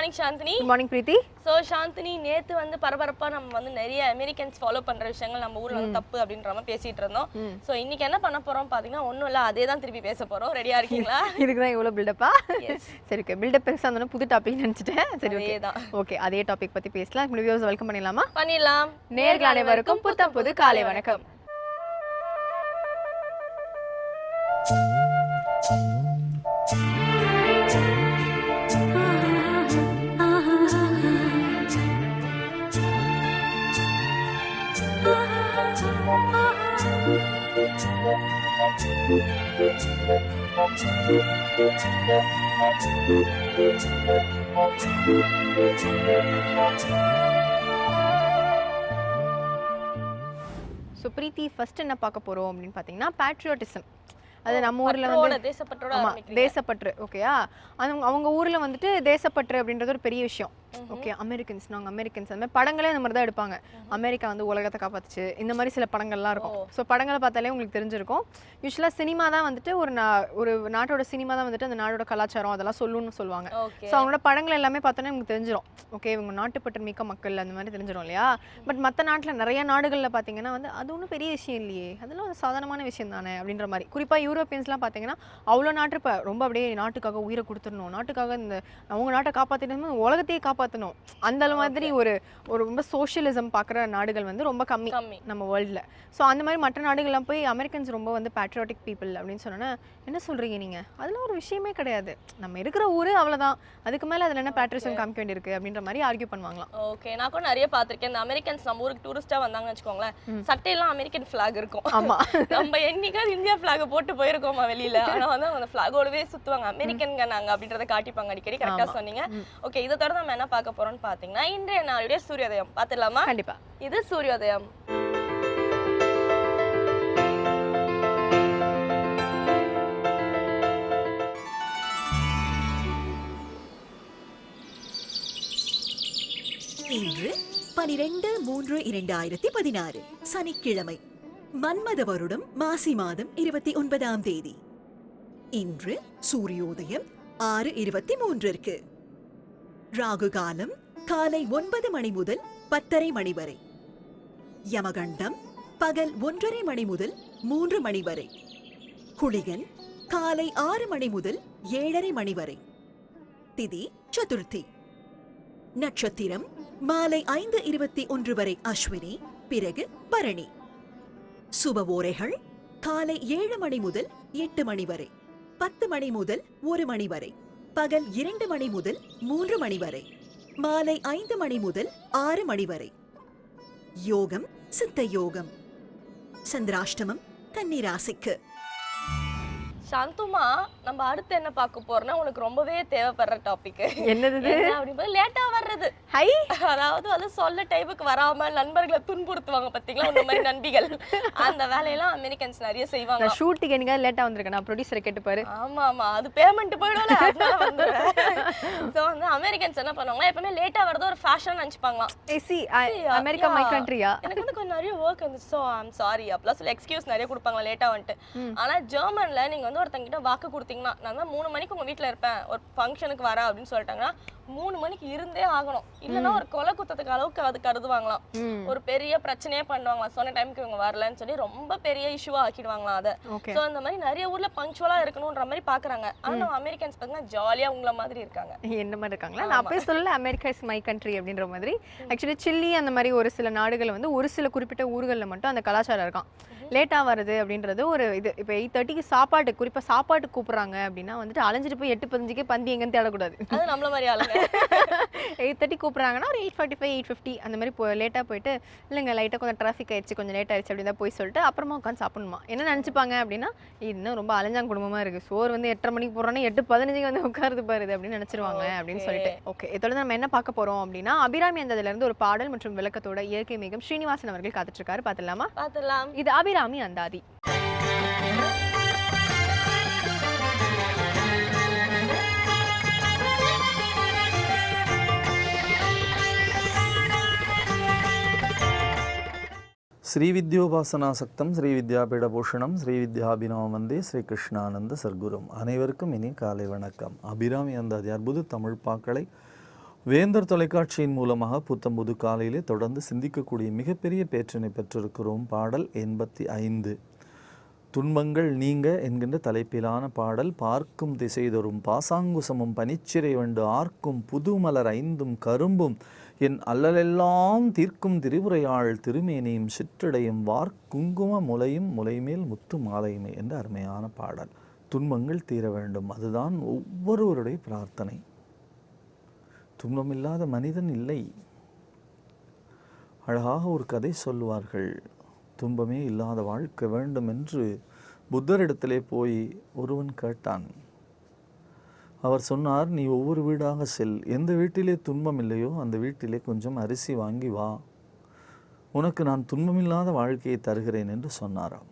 Morning Chandni. Good morning பிரீத்தி. So Chandni, நேற்று வந்து பரபரப்பாக நம்ம வந்து நிறைய அமெரிக்கன்ஸ் ஃபாலோ பண்ணுற விஷயங்கள் நம்ம ஊரில் வந்து தப்பு அப்படின்ற மாதிரி பேசிகிட்டு இருந்தோம். ஸோ இன்னைக்கு என்ன பண்ண போகிறோம் பார்த்தீங்கன்னா, ஒன்றும் இல்லை, அதே தான் திருப்பி பேச போகிறோம். ரெடியாக இருக்கீங்களா? இதுக்கு தான் இவ்வளோ பில்டப்பா? சரி, ஓகே. பில்டப் பெருசாக இருந்தாலும் புது டாபிக் நினச்சிட்டேன். சரி, ஓகே தான். ஓகே, அதே டாபிக் பற்றி பேசலாம். வியூவர்ஸ் வெல்கம் பண்ணிடலாமா? பண்ணிடலாம். நேயர்கள் அனைவருக்கும் புத்தம் புது காலை வணக்கம். ஸோ பிரீத்தி, ஃபர்ஸ்ட் என்ன பார்க்க போகிறோம் அப்படின்னு பார்த்தீங்கன்னா பேட்ரியாட்டிசம். அது நம்ம ஊரில் வந்து தேசப்பற்று. ஓகேயா? அவங்க ஊரில் வந்துட்டு தேசப்பற்று அப்படின்றது ஒரு பெரிய விஷயம். ஓகே, அமெரிக்கன்ஸ், நாங்கள் அமெரிக்கன்ஸ், அந்த மாதிரி படங்களே அந்த மாதிரி தான் எடுப்பாங்க. அமெரிக்கா வந்து உலகத்தை காப்பாத்துச்சு, இந்த மாதிரி சில படங்கள்லாம் இருக்கும். ஸோ படங்களை பார்த்தாலே உங்களுக்கு தெரிஞ்சிருக்கும். யூஸ்வலாக சினிமா தான் வந்துட்டு ஒரு நாட்டோட சினிமா தான் வந்துட்டு அந்த நாட்டோட கலாச்சாரம் அதெல்லாம் சொல்லணும்னு சொல்லுவாங்க. ஸோ அவங்களோட படங்கள் எல்லாமே பார்த்தோன்னா உங்களுக்கு தெரிஞ்சிடும். ஓகே, இவங்க நாட்டுப்பற்று மிக்க மக்கள் அந்த மாதிரி தெரிஞ்சிடும் இல்லையா? பட் மற்ற நாட்டில் நிறைய நாடுகளில் பார்த்தீங்கன்னா வந்து அது ஒன்றும் பெரிய விஷயம் இல்லையே, அதெல்லாம் ஒரு சாதாரணமான விஷயம் தானே அப்படின்ற மாதிரி. குறிப்பாக யூரோப்பியன்ஸ்லாம் பார்த்தீங்கன்னா அவ்வளோ நாட்டு ரொம்ப அப்படியே நாட்டுக்காக உயிரை கொடுத்துடணும், நாட்டுக்காக இந்த அவங்க நாட்டை காப்பாற்றிட்டு உலகத்தையே காப்பாற்றணும், அந்த மாதிரி ஒரு ரொம்ப சோஷியலிசம் பார்க்குற நாடுகள் வந்து ரொம்ப கம்மி நம்ம வேர்ல்டில். ஸோ அந்த மாதிரி மற்ற நாடுகள்லாம் போய் அமெரிக்கன்ஸ் ரொம்ப வந்து பேட்ரியாட்டிக் பீப்புள் அப்படின்னு சொன்னோன்னா என்ன சொல்கிறீங்க நீங்கள்? அதெல்லாம் ஒரு விஷயமே கிடையாது, நம்ம இருக்கிற ஊர் அவ்வளோதான், அதுக்கு மேலே அதில் என்ன பேட்ரியாட்டிசம் காமிக்க வேண்டியிருக்கு அப்படின்ற மாதிரி ஆர்கியூ பண்ணுவாங்களாம். ஓகே, நான் கூட நிறைய பார்த்துருக்கேன். இந்த அமெரிக்கன்ஸ் நம்ம ஊருக்கு டூரிஸ்ட்டாக வந்தாங்கன்னு வச்சுக்கோங்களேன், சட்டையெல்லாம் அமெரிக்கன் ஃப்ளாக் இருக்கும். ஆமாம், நம்ம என்னைக்காவது இந்தியா ஃப்ளாக் போட்டு போயிருக்கோமா வெளியில்? ஆனால் வந்து அந்த ஃப்ளாகோடவே சுற்றுவாங்க, அமெரிக்கன்ங்க நாங்கள் அப்படின்றத காட்டிப்பாங்க அடிக்கடி. கரெக்டாக சொன்னீங்க. ஓகே, இதை தொடர்ந்து நம்ம என்ன பார்க்க போகிறோம்னு பார்த்தீங்கன்னா இன்றைய நாளுடைய சூரியோதயம் பார்த்துடலாமா? கண்டிப்பா. இது சூரியோதயம். இன்று 12/3/2016 சனிக்கிழமை, மன்மத வருடம் மாசி மாதம் 29ஆம் தேதி. இன்று சூரியோதயம் 6:23 ராகு காலம் காலை 9 மணி முதல் 10:30 மணி வரை. யமகண்டம் பகல் 1:30 மணி முதல் 3 மணி வரை. குளிகன் காலை 6 மணி முதல் 7:30 மணி வரை. திதி சதுர்த்தி. நட்சத்திரம் மாலை 5:21 வரை அஸ்வினி, பிறகு பரணி. சுபவோரைகள் காலை 7 மணி முதல் 8 மணி வரை, 10 மணி முதல் 1 மணி வரை, பகல் 2 மணி முதல் 3 மணி வரை, மாலை 5 மணி முதல் 6 மணி வரை. யோகம் சித்த யோகம். சந்திராஷ்டமம் கன்னிராசிக்கு. சாந்துமா, நம்ம அடுத்து என்ன பார்க்க போறோம்னா உனக்கு ரொம்பவே தேவைப்படுற டாபிக். என்னது அப்படின்னா லேட்டா வர்றது. ஹை, அதாவது அது சொல்ல டைமுக்கு வராம நண்பர்களை துன்புறுத்துவாங்க பாத்தீங்களா, இந்த மாதிரி நண்பிகள். அந்த வேலையெல்லாம் அமெரிக்கன்ஸ் நிறைய செய்வாங்க. ஷூட்டிங் எனக்கு லேட்டா வந்திருக்கேன், நான் ப்ரொடியூசரை கேட்டு பாரு. ஆமா ஆமா, அது பேமெண்ட் போயிடும்ல, அதனால வந்துடுறேன். ஸோ வந்து அமெரிக்கன்ஸ் என்ன பண்ணுவாங்க, எப்பவுமே லேட்டா வரது ஒரு ஃபேஷன் நினைச்சுப்பாங்களாம். அமெரிக்கா மை கண்ட்ரியா? எனக்கு வந்து கொஞ்சம் நிறைய ஒர்க் இருந்துச்சு, ஸோ ஐம் சாரி அப்படிலாம் சொல்லி எக்ஸ்கியூஸ் நிறைய கொடுப்பாங்க லேட்டா வந்துட்டு. ஆனா ஜெர்மன்ல நீங்க வந்து ஒருத்தங்கிட்ட வாக்கு கொடுத்தீங்கன்னா, நான் தான் 3 மணிக்கு உங்க வீட்டுல இருப்பேன், ஒரு ஃபங்க்ஷனுக்கு வரேன் அப்படின்னு சொல்லிட்டாங்கன்னா 3 மணிக்கு இருந்தே ஆகணும். இல்லைன்னா ஒரு கொலை குத்தத்துக்கு அளவுக்கு அது கருதுவாங்களாம். ஒரு பெரிய பிரச்சனையே பண்ணுவாங்களாம், சொன்ன டைமுக்கு இவங்க வரலன்னு சொல்லி ரொம்ப பெரிய இஷ்யூவா ஆக்கிடுவாங்களாம் அதை. ஸோ அந்த மாதிரி நிறைய ஊர்ல பங்க்சுவலா இருக்கணும்ன்ற மாதிரி பாக்குறாங்க. ஆனா நம்ம அமெரிக்கன்ஸ் பார்த்தீங்கன்னா ஜாலியா உங்களை மாதிரி இருக்காங்க. என்ன மாதிரி இருக்காங்களா? நான் அப்பயே சொல்லல அமெரிக்கா இஸ் மை கண்ட்ரி அப்படின்ற மாதிரி. ஆக்சுவலி சில்லி அந்த மாதிரி ஒரு சில நாடுகள் வந்து ஒரு சில குறிப்பிட்ட ஊர்களில் மட்டும் அந்த கலாச்சாரம் இருக்கான். லேட்டாக வருது அப்படின்றது ஒரு இது. இப்போ 8:30க்கு சாப்பாடு, குறிப்பாக சாப்பாட்டுக்கு கூப்பிட்றாங்க அப்படின்னா வந்துட்டு அலைஞ்சிட்டு போய் 8:15க்கே பந்தி எங்கன்னு தேடக்கூடாது. அது நம்மள மாதிரி ஆளுங்க. 8:30 கூப்பிட்றாங்கன்னா ஒரு 8:45 8:50 அந்த மாதிரி லேட்டாக போயிட்டு, இல்லைங்க லைட்டாக கொஞ்சம் டிராஃபிக் ஆயிடுச்சு, கொஞ்சம் லேட் ஆயிடுச்சு அப்படின்னு தான் போய் சொல்லிட்டு அப்புறமா உட்காந்து சாப்பிடணுமா. என்ன நினச்சிப்பாங்க அப்படின்னா, இன்னும் ரொம்ப அலைஞ்சாங்க குடும்பமாக இருக்குது, சோறு வந்து 8:30 மணிக்கு போடுறோன்னா 8:15க்கு வந்து உட்காருது பாருது அப்படின்னு நினச்சிருவாங்க அப்படின்னு சொல்லிட்டு. ஓகே, இதோட நம்ம என்ன பார்க்க போகிறோம் அப்படின்னா அபிராமி அந்தாதியிலேருந்து ஒரு பாடல் மற்றும் விளக்கத்தோட இயற்கை மேகம் ஸ்ரீனிவாசன் அவர்கள் காத்துட்ருக்காரு. பார்த்துடலாமா? பார்த்துடலாம். இது அபிராமி அந்தாதி. ஸ்ரீவித்யோபாசனாசக்தம் ஸ்ரீவித்யாபீடபூஷணம் ஸ்ரீவித்யாபினவம் வந்தே ஸ்ரீகிருஷ்ணானந்த சர்க்குரும். அனைவருக்கும் இனி காலை வணக்கம். அபிராமி அந்தாதி அற்புத தமிழ் பாக்களை வேந்தர் தொலைக்காட்சியின் மூலமாக புத்தம்புது காலையிலே தொடர்ந்து சிந்திக்கக்கூடிய மிகப்பெரிய பேற்றினை பெற்றிருக்கிறோம். பாடல் 85 துன்பங்கள் நீங்க என்கின்ற தலைப்பிலான பாடல். பார்க்கும் திசை தோறும் பாசாங்குசமும் பனிச்சிறை வண்டு ஆர்க்கும் புதுமலர் ஐந்தும் கரும்பும் என் அல்லலெல்லாம் தீர்க்கும் திரிபுரையாள் திருமேனியும் சிற்றடையும் வார்க்குங்கும முலையும் முலைமேல் முத்து மாலையுமே என்ற அருமையான பாடல். துன்பங்கள் தீர வேண்டும், அதுதான் ஒவ்வொருவருடைய பிரார்த்தனை. துன்பமில்லாத மனிதன் இல்லை. அழகாக ஒரு கதை சொல்லுவார்கள். துன்பமே இல்லாத வாழ்க்கை வேண்டும் என்று புத்தரிடத்திலே போய் ஒருவன் கேட்டான். அவர் சொன்னார், நீ ஒவ்வொரு வீடாக செல், எந்த வீட்டிலே துன்பம் இல்லையோ அந்த வீட்டிலே கொஞ்சம் அரிசி வாங்கி வா, உனக்கு நான் துன்பமில்லாத வாழ்க்கையை தருகிறேன் என்று சொன்னாராம்.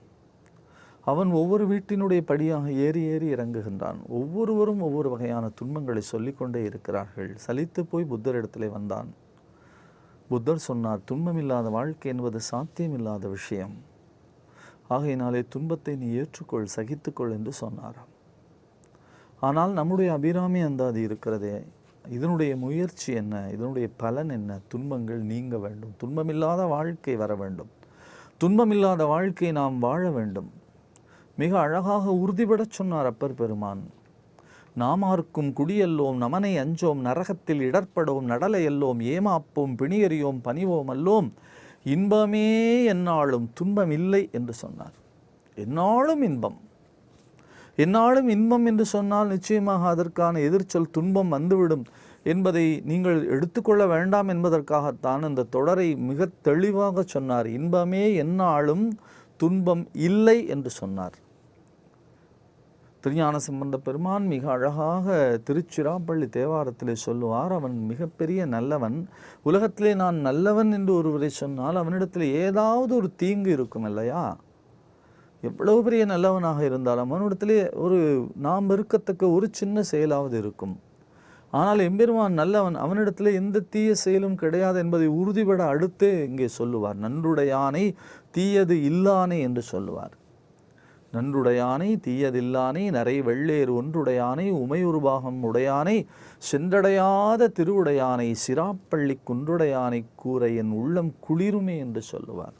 அவன் ஒவ்வொரு வீட்டினுடைய படியாக ஏறி ஏறி இறங்குகின்றான். ஒவ்வொருவரும் ஒவ்வொரு வகையான துன்பங்களை சொல்லிக்கொண்டே இருக்கிறார்கள். சலித்து போய் புத்தரிடத்திலே வந்தான். புத்தர் சொன்னார், துன்பமில்லாத வாழ்க்கை என்பது சாத்தியமில்லாத விஷயம். ஆகையினாலே துன்பத்தை நீ ஏற்றுக்கொள், சகித்துக்கொள் என்று சொன்னாராம். ஆனால் நம்முடைய அபிராமி அந்தாதி இருக்கிறதே, இதனுடைய முயற்சி என்ன, இதனுடைய பலன் என்ன? துன்பங்கள் நீங்க வேண்டும், துன்பமில்லாத வாழ்க்கை வர வேண்டும், துன்பமில்லாத வாழ்க்கை நாம் வாழ வேண்டும். மிக அழகாக உறுதிபடச் சொன்னார் அப்பர் பெருமான். நாமார்க்கும் குடியல்லோம் நமனை அஞ்சோம் நரகத்தில் இடர்படோம் நடலை எல்லோம் ஏமாப்போம் பிணியறியோம் பணிவோம் அல்லோம் இன்பமே எந்நாளும் துன்பம் இல்லை என்று சொன்னார். எந்நாளும் இன்பம், எந்நாளும் இன்பம் என்று சொன்னால் நிச்சயமாக அதற்கான எதிர்ச்சொல் துன்பம் வந்துவிடும் என்பதை நீங்கள் எடுத்துக்கொள்ள வேண்டாம் என்பதற்காகத்தான் அந்த தொடரை மிக தெளிவாக சொன்னார். இன்பமே எந்நாளும் துன்பம் இல்லை என்று சொன்னார். திருஞான சம்பந்த பெருமான் மிக அழகாக திருச்சிராப்பள்ளி தேவாரத்திலே சொல்லுவார், அவன் மிகப்பெரிய நல்லவன். உலகத்திலே நான் நல்லவன் என்று ஒருவரை சொன்னால் அவனிடத்தில் ஏதாவது ஒரு தீங்கு இருக்கும் இல்லையா? எவ்வளவு பெரிய நல்லவனாக இருந்தாலும் அவனிடத்திலே ஒரு நாம் வெறுக்கத்தக்க ஒரு சின்ன செயலாவது இருக்கும். ஆனால் எம்பெருமான் நல்லவன், அவனிடத்தில் எந்த தீய செயலும் கிடையாது என்பதை உறுதிபட அடுத்தே இங்கே சொல்லுவார். நன்றுடையானை தீயது இல்லானே என்று சொல்லுவார். நன்றுடையானை தீயதில்லானே நரை வெள்ளேறு ஒன்றுடையானை உமையுருபாகம் உடையானை சென்றடையாத திருவுடையானை சிராப்பள்ளி குன்றுடையானை கூரை என் உள்ளம் குளிருமே என்று சொல்லுவார்.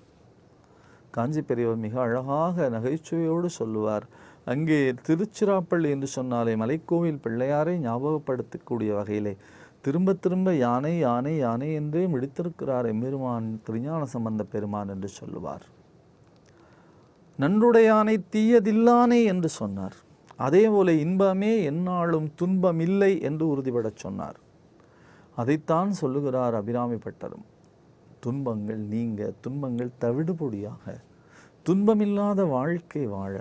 காஞ்சி பெரியவர் மிக அழகாக நகைச்சுவையோடு சொல்லுவார். அங்கே திருச்சிராப்பள்ளி என்று சொன்னாலே மலைக்கோவில் பிள்ளையாரை ஞாபகப்படுத்தக்கூடிய வகையிலே திரும்ப திரும்ப யானை யானை யானை என்றே முடித்திருக்கிறார் எம்பெருமான் திருஞான சம்பந்த பெருமான் என்று சொல்லுவார். நன்றுடையானை தீயதில்லானே என்று சொன்னார். அதே போல இன்பமே எந்நாளும் துன்பம் இல்லை என்று உறுதிபடச் சொன்னார். அதைத்தான் சொல்லுகிறார் அபிராமி பட்டரும். துன்பங்கள் நீங்க, துன்பங்கள் தவிடுபொடியாக, துன்பமில்லாத வாழ்க்கை வாழ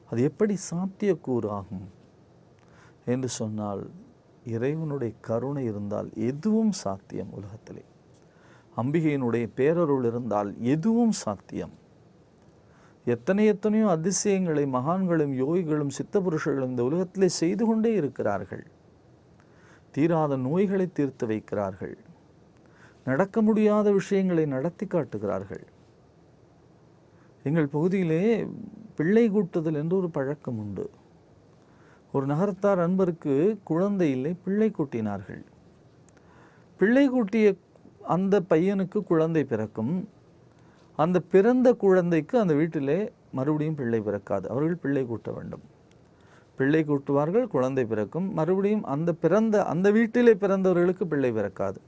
அது எப்படி சாத்தியக்கூறாகும் என்று சொன்னால், இறைவனுடைய கருணை இருந்தால் எதுவும் சாத்தியம். உலகத்திலே அம்பிகையினுடைய பேரருள் இருந்தால் எதுவும் சாத்தியம். எத்தனையோ அதிசயங்களை மகான்களும் யோகிகளும் சித்தபுருஷர்களும் இந்த உலகத்திலே செய்து கொண்டே இருக்கிறார்கள். தீராத நோய்களை தீர்த்து வைக்கிறார்கள். நடக்க முடியாத விஷயங்களை நடத்தி காட்டுகிறார்கள். எங்கள் பகுதியிலே பிள்ளை கூட்டுதல் என்று ஒரு பழக்கம் உண்டு. ஒரு நகரத்தார் அன்பருக்கு குழந்தை இல்லை, பிள்ளை கூட்டினார்கள். பிள்ளை கூட்டிய அந்த பையனுக்கு குழந்தை பிறக்கும். அந்த பிறந்த குழந்தைக்கு அந்த வீட்டிலே மறுபடியும் பிள்ளை பிறக்காது. அவர்கள் பிள்ளை கூட்ட வேண்டும். பிள்ளை கூட்டுவார்கள், குழந்தை பிறக்கும். மறுபடியும் அந்த வீட்டிலே பிறந்தவர்களுக்கு பிள்ளை பிறக்காது.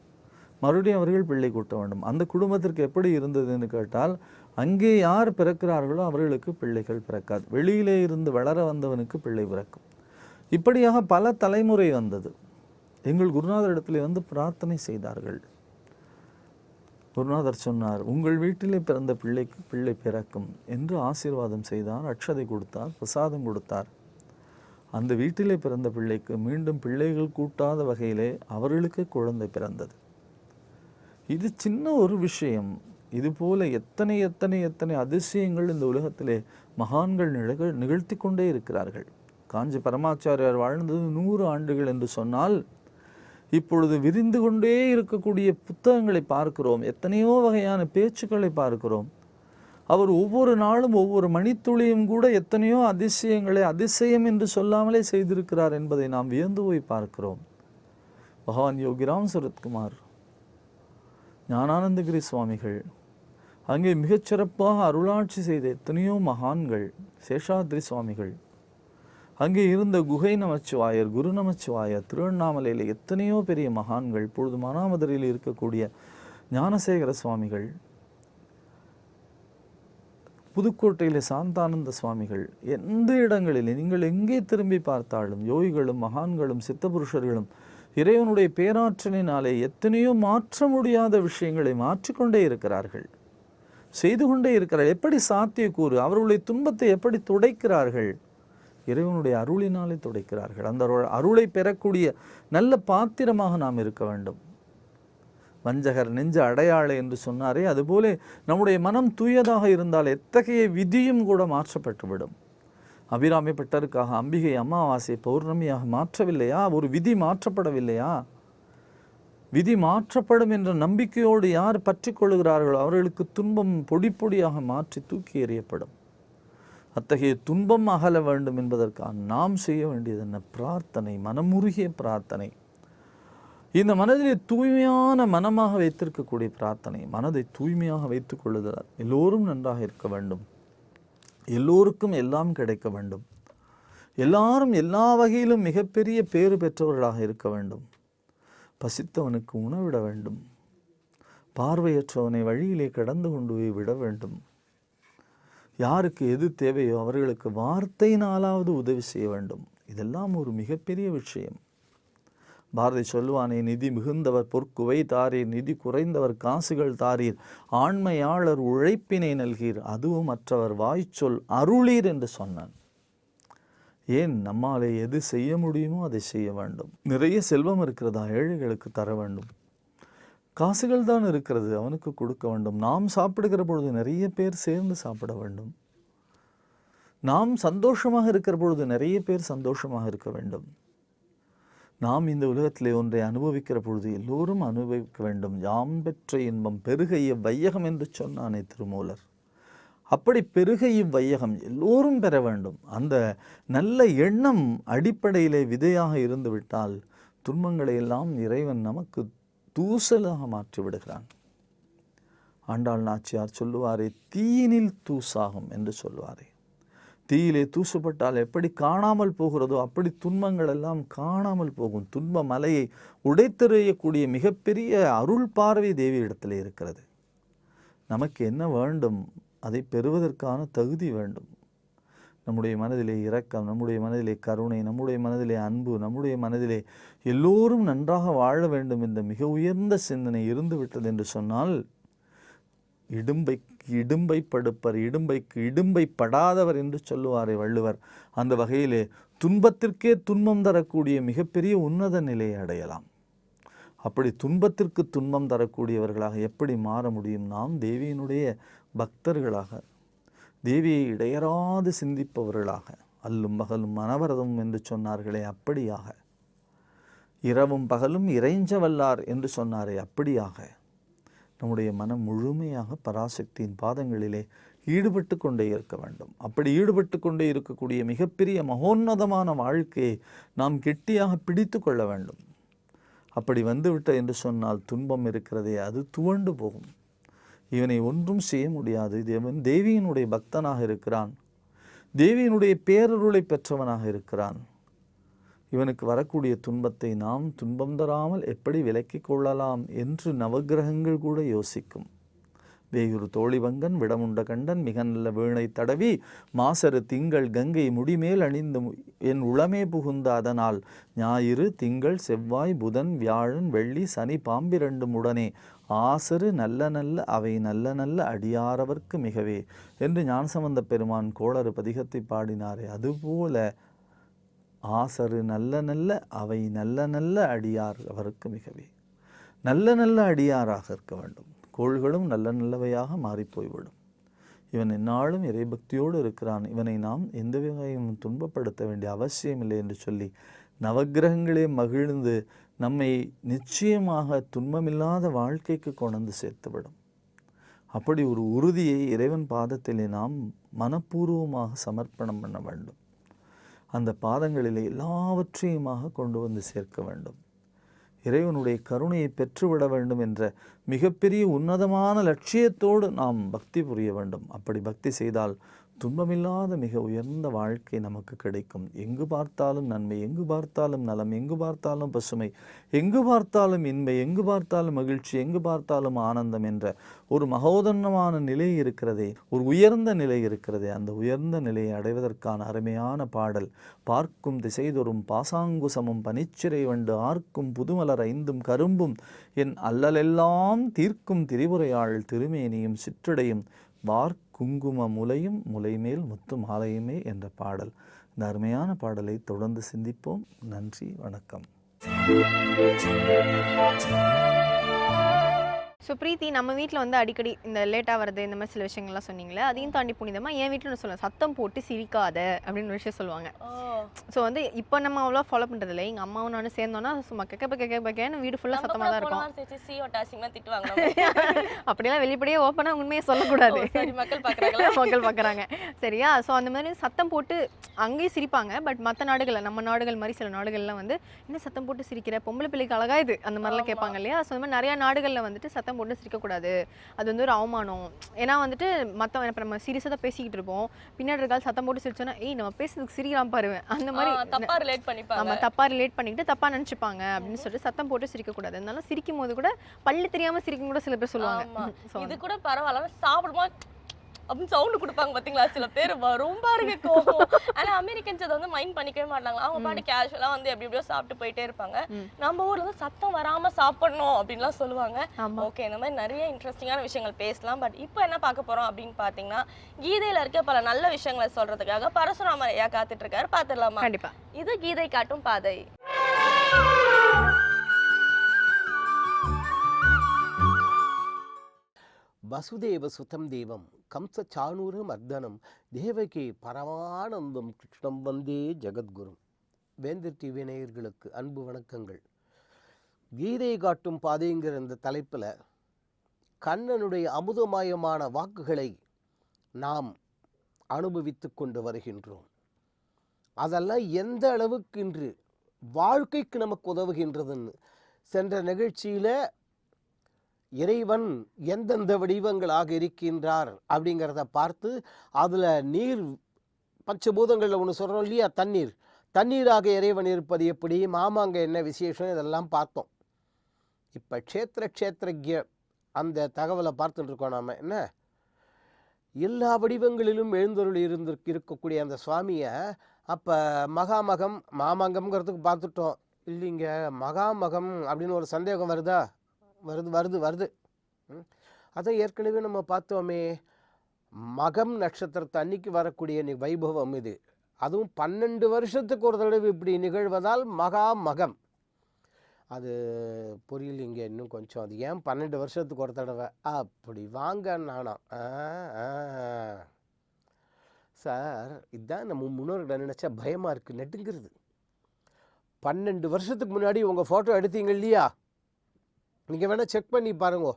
மறுபடியும் அவர்கள் பிள்ளை கூட்ட வேண்டும். அந்த குடும்பத்திற்கு எப்படி இருந்ததுன்னு கேட்டால், அங்கே யார் பிறக்கிறார்களோ அவர்களுக்கு பிள்ளைகள் பிறக்காது. வெளியிலே இருந்து வளர வந்தவனுக்கு பிள்ளை பிறக்கும். இப்படியாக பல தலைமுறை வந்தது. எங்கள் குருநாதரிடத்திலே வந்து பிரார்த்தனை செய்தார்கள். குருநாதர் சொன்னார், உங்கள் வீட்டிலே பிறந்த பிள்ளைக்கு பிள்ளை பிறக்கும் என்று ஆசீர்வாதம் செய்தார். அட்சதை கொடுத்தார், பிரசாதம் கொடுத்தார். அந்த வீட்டிலே பிறந்த பிள்ளைக்கு மீண்டும் பிள்ளைகள் கூட்டாத வகையிலே அவர்களுக்கு குழந்தை பிறந்தது. இது சின்ன ஒரு விஷயம். இதுபோல எத்தனை எத்தனை எத்தனை அதிசயங்கள் இந்த உலகத்திலே மகான்கள் நிகழ்த்தி கொண்டே இருக்கிறார்கள். காஞ்சி பரமாச்சாரியார் வாழ்ந்தது 100 ஆண்டுகள் என்று சொன்னால், இப்பொழுது விரிந்து கொண்டே இருக்கக்கூடிய புத்தகங்களை பார்க்கிறோம். எத்தனையோ வகையான பேச்சுக்களை பார்க்கிறோம். அவர் ஒவ்வொரு நாளும் ஒவ்வொரு மணித்துளியும் கூட எத்தனையோ அதிசயங்களை அதிசயம் என்று சொல்லாமலே செய்திருக்கிறார் என்பதை நாம் வியந்து போய் பார்க்கிறோம். பகவான் யோகிராம் சரத்குமார், ஞானானந்தகிரி சுவாமிகள், அங்கே மிகச்சிறப்பாக அருளாட்சி செய்த எத்தனையோ மகான்கள், சேஷாத்ரி சுவாமிகள், அங்கே இருந்த குகை நமச்சிவாயர், குரு நமச்சிவாயர், திருவண்ணாமலையில் எத்தனையோ பெரிய மகான்கள், இப்பொழுது மானாமதுரையில் இருக்கக்கூடிய ஞானசேகர சுவாமிகள், புதுக்கோட்டையில் சாந்தானந்த சுவாமிகள், எந்த இடங்களில் நீங்கள் எங்கே திரும்பி பார்த்தாலும் யோகிகளும் மகான்களும் சித்தபுருஷர்களும் இறைவனுடைய பேராற்றலினாலே எத்தனையோ மாற்ற முடியாத விஷயங்களை மாற்றிக்கொண்டே இருக்கிறார்கள், செய்து கொண்டே இருக்கிறார்கள். எப்படி சாத்தியக்கூறு? அவர்களுடைய துன்பத்தை எப்படி துடைக்கிறார்கள்? இறைவனுடைய அருளினாலே துடைக்கிறார்கள். அந்த அருளை பெறக்கூடிய நல்ல பாத்திரமாக நாம் இருக்க வேண்டும். வஞ்சகர் நெஞ்ச அடையாளை என்று சொன்னாரே, அதுபோல நம்முடைய மனம் தூயதாக இருந்தால் எத்தகைய விதியும் கூட மாற்றப்பட்டுவிடும். அபிராமி பட்டருக்காக அம்பிகை அமாவாசை பௌர்ணமியாக மாற்றவில்லையா? ஒரு விதி மாற்றப்படவில்லையா? விதி மாற்றப்படும் என்ற நம்பிக்கையோடு யார் பற்றி கொள்கிறார்களோ அவர்களுக்கு துன்பம் பொடி பொடியாக மாற்றி தூக்கி எறியப்படும். அத்தகைய துன்பம் அகல வேண்டும் என்பதற்காக நாம் செய்ய வேண்டியது என்ன? பிரார்த்தனை, மனமுருகிய பிரார்த்தனை. இந்த மனதிலே தூய்மையான மனமாக வைத்திருக்கக்கூடிய பிரார்த்தனை, மனதை தூய்மையாக வைத்துக் கொள்ளுதல். எல்லோரும் நன்றாக இருக்க வேண்டும், எல்லோருக்கும் எல்லாம் கிடைக்க வேண்டும், எல்லாரும் எல்லா வகையிலும் மிகப்பெரிய பேறு பெற்றவர்களாக இருக்க வேண்டும், பசித்தவனுக்கு உணவிட வேண்டும், பார்வையற்றவனை வழியிலே கடந்து கொண்டு போய் விட வேண்டும், யாருக்கு எது தேவையோ அவர்களுக்கு வார்த்தையினாலாவது உதவி செய்ய வேண்டும். இதெல்லாம் ஒரு மிகப்பெரிய விஷயம். பாரதி சொல்லுவானே, நிதி மிகுந்தவர் பொற்குவை தாரீர், நிதி குறைந்தவர் காசுகள் தாரீர், ஆண்மையாளர் உழைப்பினை நல்கீர், அதுவும் மற்றவர் வாய்ச்சொல் அருளீர் என்று சொன்னான். ஏன்? நம்மாலே எது செய்ய முடியுமோ அதை செய்ய வேண்டும். நிறைய செல்வம் இருக்கிறதா? ஏழைகளுக்கு தர வேண்டும். காசுகள் தான் இருக்கிறது, அவனுக்கு கொடுக்க வேண்டும். நாம் சாப்பிடுகிற பொழுது நிறைய பேர் சேர்ந்து சாப்பிட வேண்டும். நாம் சந்தோஷமாக இருக்கிற பொழுது நிறைய பேர் சந்தோஷமாக இருக்க வேண்டும். நாம் இந்த உலகத்திலே ஒன்றை அனுபவிக்கிற பொழுது எல்லோரும் அனுபவிக்க வேண்டும். யாம் பெற்ற இன்பம் பெருகைய வையகம் என்று சொன்னானே திருமூலர். அப்படி பெருகைய வையகம் எல்லோரும் பெற வேண்டும். அந்த நல்ல எண்ணம் அடிப்படையிலே விதையாக இருந்து விட்டால் துன்பங்களை எல்லாம் இறைவன் நமக்கு தூசலாக மாற்றி விடுகிறான். ஆண்டாள் நாச்சியார் சொல்லுவாரே, தீயினில் தூசாகும் என்று சொல்வாரே. தீயிலே தூசுப்பட்டால் எப்படி காணாமல் போகிறதோ அப்படி துன்பங்கள் எல்லாம் காணாமல் போகும். துன்ப மலையை உடைத்தெறியக்கூடிய மிகப்பெரிய அருள் பார்வை தேவி இடத்துல இருக்கிறது. நமக்கு என்ன வேண்டும்? அதை பெறுவதற்கான தகுதி வேண்டும். நம்முடைய மனதிலே இரக்கம், நம்முடைய மனதிலே கருணை, நம்முடைய மனதிலே அன்பு, நம்முடைய மனதிலே எல்லோரும் நன்றாக வாழ வேண்டும் என்ற மிக உயர்ந்த சிந்தனை இருந்து விட்டது என்று சொன்னால், இடும்பைக்கு இடும்பை படுப்பர், இடும்பைக்கு இடும்பை படாதவர் என்று சொல்லுவாரே வள்ளுவர். அந்த வகையிலே துன்பத்திற்கே துன்பம் தரக்கூடிய மிகப்பெரிய உன்னத நிலையை அடையலாம். அப்படி துன்பத்திற்கு துன்பம் தரக்கூடியவர்களாக எப்படி மாற முடியும்? நாம் தேவியினுடைய பக்தர்களாக, தேவியை இடையறாது சிந்திப்பவர்களாக, அல்லும் பகலும் அனவரதம் என்று சொன்னார்களே அப்படியாக, இரவும் பகலும் இறைஞ்ச வல்லார் என்று சொன்னாரே அப்படியாக நம்முடைய மனம் முழுமையாக பராசக்தியின் பாதங்களிலே ஈடுபட்டு கொண்டே இருக்க வேண்டும். அப்படி ஈடுபட்டு கொண்டே இருக்கக்கூடிய மிகப்பெரிய மகோன்னதமான வாழ்க்கையை நாம் கெட்டியாக பிடித்து கொள்ள வேண்டும். அப்படி வந்துவிட்ட என்று சொன்னால் துன்பம் இருக்கிறதே, அது துவண்டு போகும். இவனை ஒன்றும் செய்ய முடியாது. இவன் தேவியினுடைய பக்தனாக இருக்கிறான், தேவியினுடைய பேரருளை பெற்றவனாக இருக்கிறான். இவனுக்கு வரக்கூடிய துன்பத்தை நாம் துன்பம் தராமல் எப்படி விலக்கிக் கொள்ளலாம் என்று நவக்கிரகங்கள் கூட யோசிக்கும். வேயுறு தோழிவங்கன் விடமுண்ட கண்டன் மிக நல்ல வீணை தடவி மாசரு திங்கள் கங்கை முடிமேல் அணிந்து என் உளமே புகுந்த அதனால் ஞாயிறு திங்கள் செவ்வாய் புதன் வியாழன் வெள்ளி சனி பாம்பிரண்டும் உடனே ஆசரு நல்ல நல்ல அவை நல்ல நல்ல அடியாரவர்க்கு மிகவே என்று ஞானசம்பந்த பெருமான் கோளறு பதிகத்தை பாடினாரே, அதுபோல ஆசரு நல்ல நல்ல அவை நல்ல நல்ல அடியார் அவருக்கு மிகவே. நல்ல நல்ல அடியாராக இருக்க வேண்டும். கோள்களும் நல்ல நல்லவையாக மாறிப்போய்விடும். இவன் எந்நாளும் இறைபக்தியோடு இருக்கிறான், இவனை நாம் எந்த வகையும் துன்பப்படுத்த வேண்டிய அவசியமில்லை என்று சொல்லி நவக்கிரகங்களே மகிழ்ந்து நம்மை நிச்சயமாக துன்பமில்லாத வாழ்க்கைக்கு கொண்டு சேர்த்துவிடும். அப்படி ஒரு உறுதியை இறைவன் பாதத்திலே நாம் மனப்பூர்வமாக சமர்ப்பணம் பண்ண வேண்டும். அந்த பாதங்களிலே எல்லாவற்றையுமாக கொண்டு வந்து சேர்க்க வேண்டும். இறைவனுடைய கருணையை பெற்றுவிட வேண்டும் என்ற மிகப்பெரிய உன்னதமான லட்சியத்தோடு நாம் பக்தி புரிய வேண்டும். அப்படி பக்தி செய்தால் துன்பமில்லாத மிக உயர்ந்த வாழ்க்கை நமக்கு கிடைக்கும். எங்கு பார்த்தாலும் நன்மை, எங்கு பார்த்தாலும் நலம், எங்கு பார்த்தாலும் பசுமை, எங்கு பார்த்தாலும் இன்மை, எங்கு பார்த்தாலும் மகிழ்ச்சி, எங்கு பார்த்தாலும் ஆனந்தம் என்ற ஒரு மகோதன்னமான நிலை இருக்கிறதே, ஒரு உயர்ந்த நிலை இருக்கிறதே. அந்த உயர்ந்த நிலையை அடைவதற்கான அருமையான பாடல் பார்க்கும் திசைதொறும் பாசாங்குசமும் பனிச்சிறை வண்டு ஆர்க்கும் புதுமலர் ஐந்தும் கரும்பும் என் அல்லலெல்லாம் தீர்க்கும் திரிபுரையாள் திருமேனியும் சிற்றடையும் வார் குங்கும முலையும் முலைமேல் முத்து மாலையுமே என்ற பாடல். இந்த அருமையான பாடலை தொடர்ந்து சிந்திப்போம். நன்றி, வணக்கம். ஸோ பிரீத்தி, நம்ம வீட்டில் வந்து அடிக்கடி இந்த லேட்டாக வருது இந்த மாதிரி சில விஷயங்கள்லாம் சொன்னீங்களே, அதையும் தாண்டி புனிதமாக என் வீட்டில் சொல்லுவேன், சத்தம் போட்டு சிரிக்காத அப்படின்னு ஒரு விஷயம் சொல்லுவாங்க. ஸோ வந்து இப்போ நம்ம அவ்வளோ ஃபாலோ பண்ணுறது இல்லை. எங்கள் அம்மாவும் நானும் சேர்ந்தோன்னா சும்மா கேட்கன்னு வீடு ஃபுல்லாக சத்தமாக தான் இருக்கும். அப்படியெல்லாம் வெளிப்படையே ஓப்பனாக உண்மையை சொல்லக்கூடாது, மக்கள் பார்க்குறாங்க. சரியா? ஸோ அந்த மாதிரி சத்தம் போட்டு அங்கேயும் சிரிப்பாங்க. பட் மற்ற நாடுகளில், நம்ம நாடுகள் மாதிரி சில நாடுகள்லாம் வந்து என்ன சத்தம் போட்டு சிரிக்கிற, பொம்பளை பிள்ளைக்கு அழகா இது, அந்த மாதிரிலாம் கேட்பாங்க இல்லையா? ஸோ அந்த மாதிரி நிறையா நாடுகளில் வந்துட்டு சத்தம் போட்டு சிரிக்கக்கூடாது, அது வந்து ஒரு அவமானம். ஏன்னா வந்துட்டு மற்றவங்க இப்போ நம்ம சீரியஸாக தான் பேசிக்கிட்டு இருப்போம், பின்னாடி இருக்கால் சத்தம் போட்டு சிரிச்சோன்னா ஏய் நம்ம பேசுறதுக்கு சிரிக்கலாம் பாருவேன், அந்த மாதிரி தப்பா ரிலேட் பண்ணிப்பாங்க. நம்ம தப்பா ரிலேட் பண்ணிக்கிட்டு தப்பா நினைச்சுப்பாங்க அப்படின்னு சொல்லிட்டு சத்தம் போட்டு சிரிக்கக்கூடாது. அதனால சிரிக்கும் போது கூட பல்லு தெரியாம சிரிக்கும் கூட சில பேர் சொல்லுவாங்க. இது கூட பரவாயில்ல, சாப்பிடும்போது அப்படின்னு சவுண்ட் கொடுப்பாங்க பாத்தீங்களா சில பேர், ரொம்ப இருக்கு கோவம். ஆனா அமெரிக்கன்ஸ் அதை வந்து மைண்ட் பண்ணிக்கவே மாட்டாங்க. அவங்க பாட்டு கேஷுவலா வந்து எப்படி எப்படியோ சாப்பிட்டு போயிட்டே இருப்பாங்க. நம்ம ஊர்ல வந்து சத்தம் வராம சாப்பிடணும் அப்படின்லாம் சொல்லுவாங்க. ஓகே, இந்த மாதிரி நிறைய இன்ட்ரெஸ்டிங்கான விஷயங்கள் பேசலாம். பட் இப்போ என்ன பார்க்க போறோம் அப்படின்னு பாத்தீங்கன்னா, கீதையில இருக்க பல நல்ல விஷயங்களை சொல்றதுக்காக பரசுராமர் ஐயா காத்துட்டு இருக்காரு. பாத்துடலாமா? கண்டிப்பா. இது கீதை காட்டும் பாதை. வசுதேவ சுதம் தேவம் கம்ச சாணூர மர்தனம் தேவகி பரமானந்தம் கிருஷ்ணம் வந்தே ஜெகத்குரு. வேந்தர் டிவி நேயர்களுக்கு அன்பு வணக்கங்கள். கீதை காட்டும் பாதைங்கிற இந்த தலைப்பில் கண்ணனுடைய அமுதமயமான வாக்குகளை நாம் அனுபவித்து கொண்டு வருகின்றோம். அதெல்லாம் எந்த அளவுக்கு இன்று வாழ்க்கைக்கு நமக்கு உதவுகின்றதுன்னு சென்ற நிகழ்ச்சியில் இறைவன் எந்தெந்த வடிவங்களாக இருக்கின்றார் அப்படிங்கிறத பார்த்து, அதில் நீர் பஞ்சபூதங்களில் ஒன்று சொல்கிறோம் இல்லையா, தண்ணீராக இறைவன் இருப்பது எப்படி, மாமாங்க என்ன விசேஷம், இதெல்லாம் பார்த்தோம். இப்போ க்ஷேத்திரஜ்ய அந்த தகவலை பார்த்துட்டு இருக்கோம். நாம் என்ன எல்லா வடிவங்களிலும் எழுந்தருள் இருக்கக்கூடிய அந்த சுவாமியை அப்போ மகாமகம் மாமங்கம்ங்கிறதுக்கு பார்த்துட்டோம் இல்லைங்க. மகாமகம் அப்படின்னு ஒரு சந்தேகம் வருதா? வருது. அதை ஏற்கனவே நம்ம பார்த்தோமே. மகம் நட்சத்திரத்தை அன்னைக்கு வரக்கூடிய வைபவம் இது. அதுவும் 12 வருஷத்துக்கு ஒரு தடவை இப்படி நிகழ்வதால் மகாமகம். அது புரியலைங்க இன்னும் கொஞ்சம். அது ஏன் 12 வருஷத்துக்கு ஒரு தடவை அப்படி வாங்க நானா? சார், இதுதான் நம்ம முன்னோர்களை நினச்சா பயமாக இருக்குது, நெட்டுங்கிறது. 12 வருஷத்துக்கு முன்னாடி உங்கள் ஃபோட்டோ எடுத்தீங்க இல்லையா, நீங்கள் வேணால் செக் பண்ணி பாருங்க.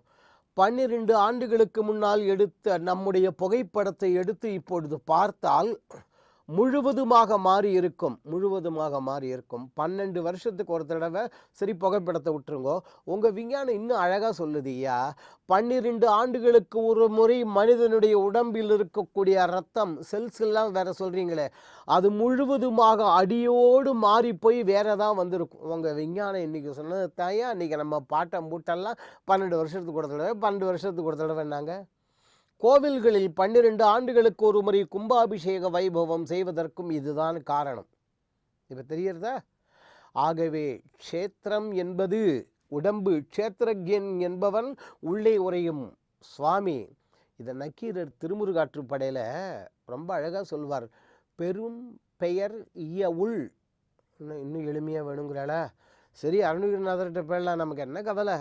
12 ஆண்டுகளுக்கு முன்னால் எடுத்த நம்முடைய புகைப்படத்தை எடுத்து இப்பொழுது பார்த்தால் முழுவதுமாக மாறி இருக்கும். 12 வருஷத்துக்கு ஒரு தடவை. சரி, புகைப்படத்தை விட்டுருங்கோ. உங்கள் விஞ்ஞானம் இன்னும் அழகாக சொல்லுதியா, 12 ஆண்டுகளுக்கு ஒரு முறை மனிதனுடைய உடம்பில் இருக்கக்கூடிய ரத்தம் செல்ஸ் எல்லாம் வேற சொல்கிறீங்களே, அது முழுவதுமாக அடியோடு மாறி போய் வேற தான் வந்திருக்கும். உங்கள் விஞ்ஞானம் இன்றைக்கி சொன்னது தாயா. இன்றைக்கி நம்ம பாட்டம் பூட்டெல்லாம் 12 வருஷத்துக்கு ஒரு தடவை 12 வருஷத்துக்கு ஒரு தடவைன்னாங்க. கோவில்களில் 12 ஆண்டுகளுக்கு ஒரு முறை கும்பாபிஷேக வைபவம் செய்வதற்கும் இதுதான் காரணம். இப்போ தெரியறதா? ஆகவே க்ஷேத்திரம் என்பது உடம்பு, க்ஷேத்திரஜன் என்பவன் உள்ளே உரையும் சுவாமி. இதை நக்கீரர் திருமுருகாற்றுப்படையில் ரொம்ப அழகாக சொல்வார். பெரும் பெயர் இய உள். இன்னும் எளிமையாக வேணுங்கிறாளா? சரி, அருணகிரிநாதர்கிட்ட போயிடலாம், நமக்கு என்ன கவலை.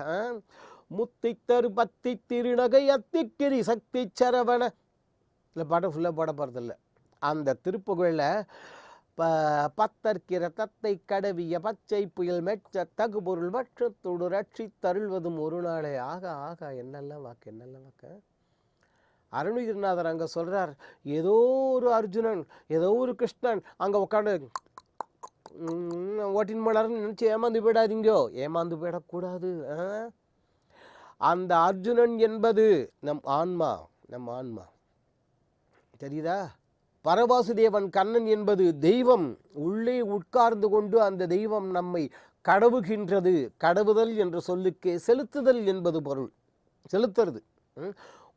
முத்தித்தரு பத்தி திருநகை அத்திக்கிரி சக்தி சரவண. இல்லை, பாட்டை ஃபுல்லாக போட போகிறதில்ல. அந்த திருப்புகழில் பத்தற்கிற தத்தை கடவிய பச்சை புயல் மெச்ச தகு பொருள் வற்றத்தோடு ரட்சி தருள்வதும் ஒரு நாளே. ஆகா என்னெல்லாம் வாக்கு. அருணகிரிநாதர் அங்கே சொல்கிறார், ஏதோ ஒரு அர்ஜுனன், ஏதோ ஒரு கிருஷ்ணன் அங்கே உட்காந்து ஓட்டின் போனாருன்னு நினச்சி ஏமாந்து போயிடாதீங்கோ, ஏமாந்து போயிடக்கூடாது. அந்த அர்ஜுனன் என்பது நம் ஆன்மா, நம் ஆன்மா, தெரியுதா? பரவாசுதேவன் கண்ணன் என்பது தெய்வம். உள்ளே உட்கார்ந்து கொண்டு அந்த தெய்வம் நம்மை கடவுகின்றது. கடவுதல் என்ற சொல்லுக்கே செலுத்துதல் என்பது பொருள். செலுத்துறது.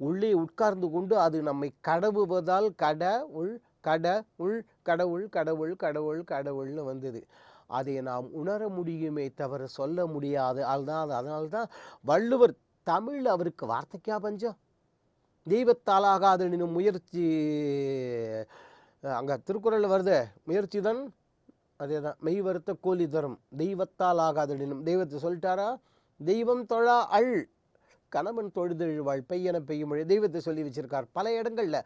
உள்ளே உட்கார்ந்து கொண்டு அது நம்மை கடவுவதால் கடவுள் கடவுள் கடவுள் கடவுள் கடவுள் கடவுள்னு வந்தது. அதை நாம் உணர முடியுமே தவிர சொல்ல முடியாது. அதனால்தான் வள்ளுவர் தமிழ் அவருக்கு வார்த்தைக்கா பஞ்சம். தெய்வத்தாலாகாதெனும் முயற்சி, அங்கே திருக்குறள் வருது, முயற்சி தான் அதே தான், மெய் வருத்த கோழி தரும், தெய்வத்தால் ஆகாதெனும். தெய்வத்தை சொல்லிட்டாரா? தெய்வம் தொழா அள் கணவன் தொழுதெழுவாள் பெய்யன பெய்யும் மொழி, தெய்வத்தை சொல்லி வச்சிருக்கார் பல இடங்கள்ல.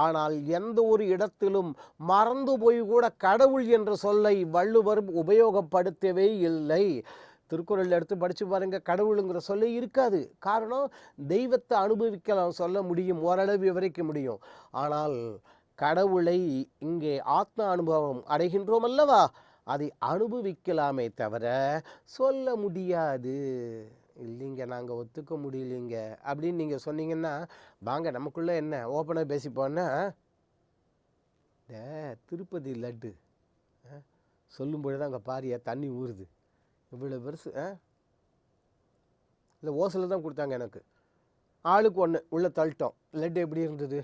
ஆனால் எந்த ஒரு இடத்திலும் மறந்து போய் கூட கடவுள் என்ற சொல்லை வள்ளுவர் உபயோகப்படுத்தவே இல்லை. திருக்குறள் எடுத்து படித்து பாருங்க, கடவுளுங்கிற சொல்ல இருக்காது. காரணம், தெய்வத்தை அனுபவிக்கலாம், சொல்ல முடியும், ஓரளவு விவரிக்க முடியும். ஆனால் கடவுளை இங்கே ஆத்ம அனுபவம் அடைகின்றோம் அல்லவா, அதை அனுபவிக்கலாமே தவிர சொல்ல முடியாது. இல்லைங்க, நாங்கள் ஒத்துக்க முடியலைங்க அப்படின்னு நீங்கள் சொன்னீங்கன்னா, வாங்க நமக்குள்ளே என்ன ஓப்பனாக பேசிப்போன்னா, இந்த திருப்பதி லட்டு சொல்லும்பொழுது அங்கே பாரியா தண்ணி ஊறுது, இவ்வளோ பெருசு. இல்லை ஓசில் தான் கொடுத்தாங்க எனக்கு, ஆளுக்கு ஒன்று உள்ளே தள்ளிட்டோம். லட்டு எப்படி இருந்தது?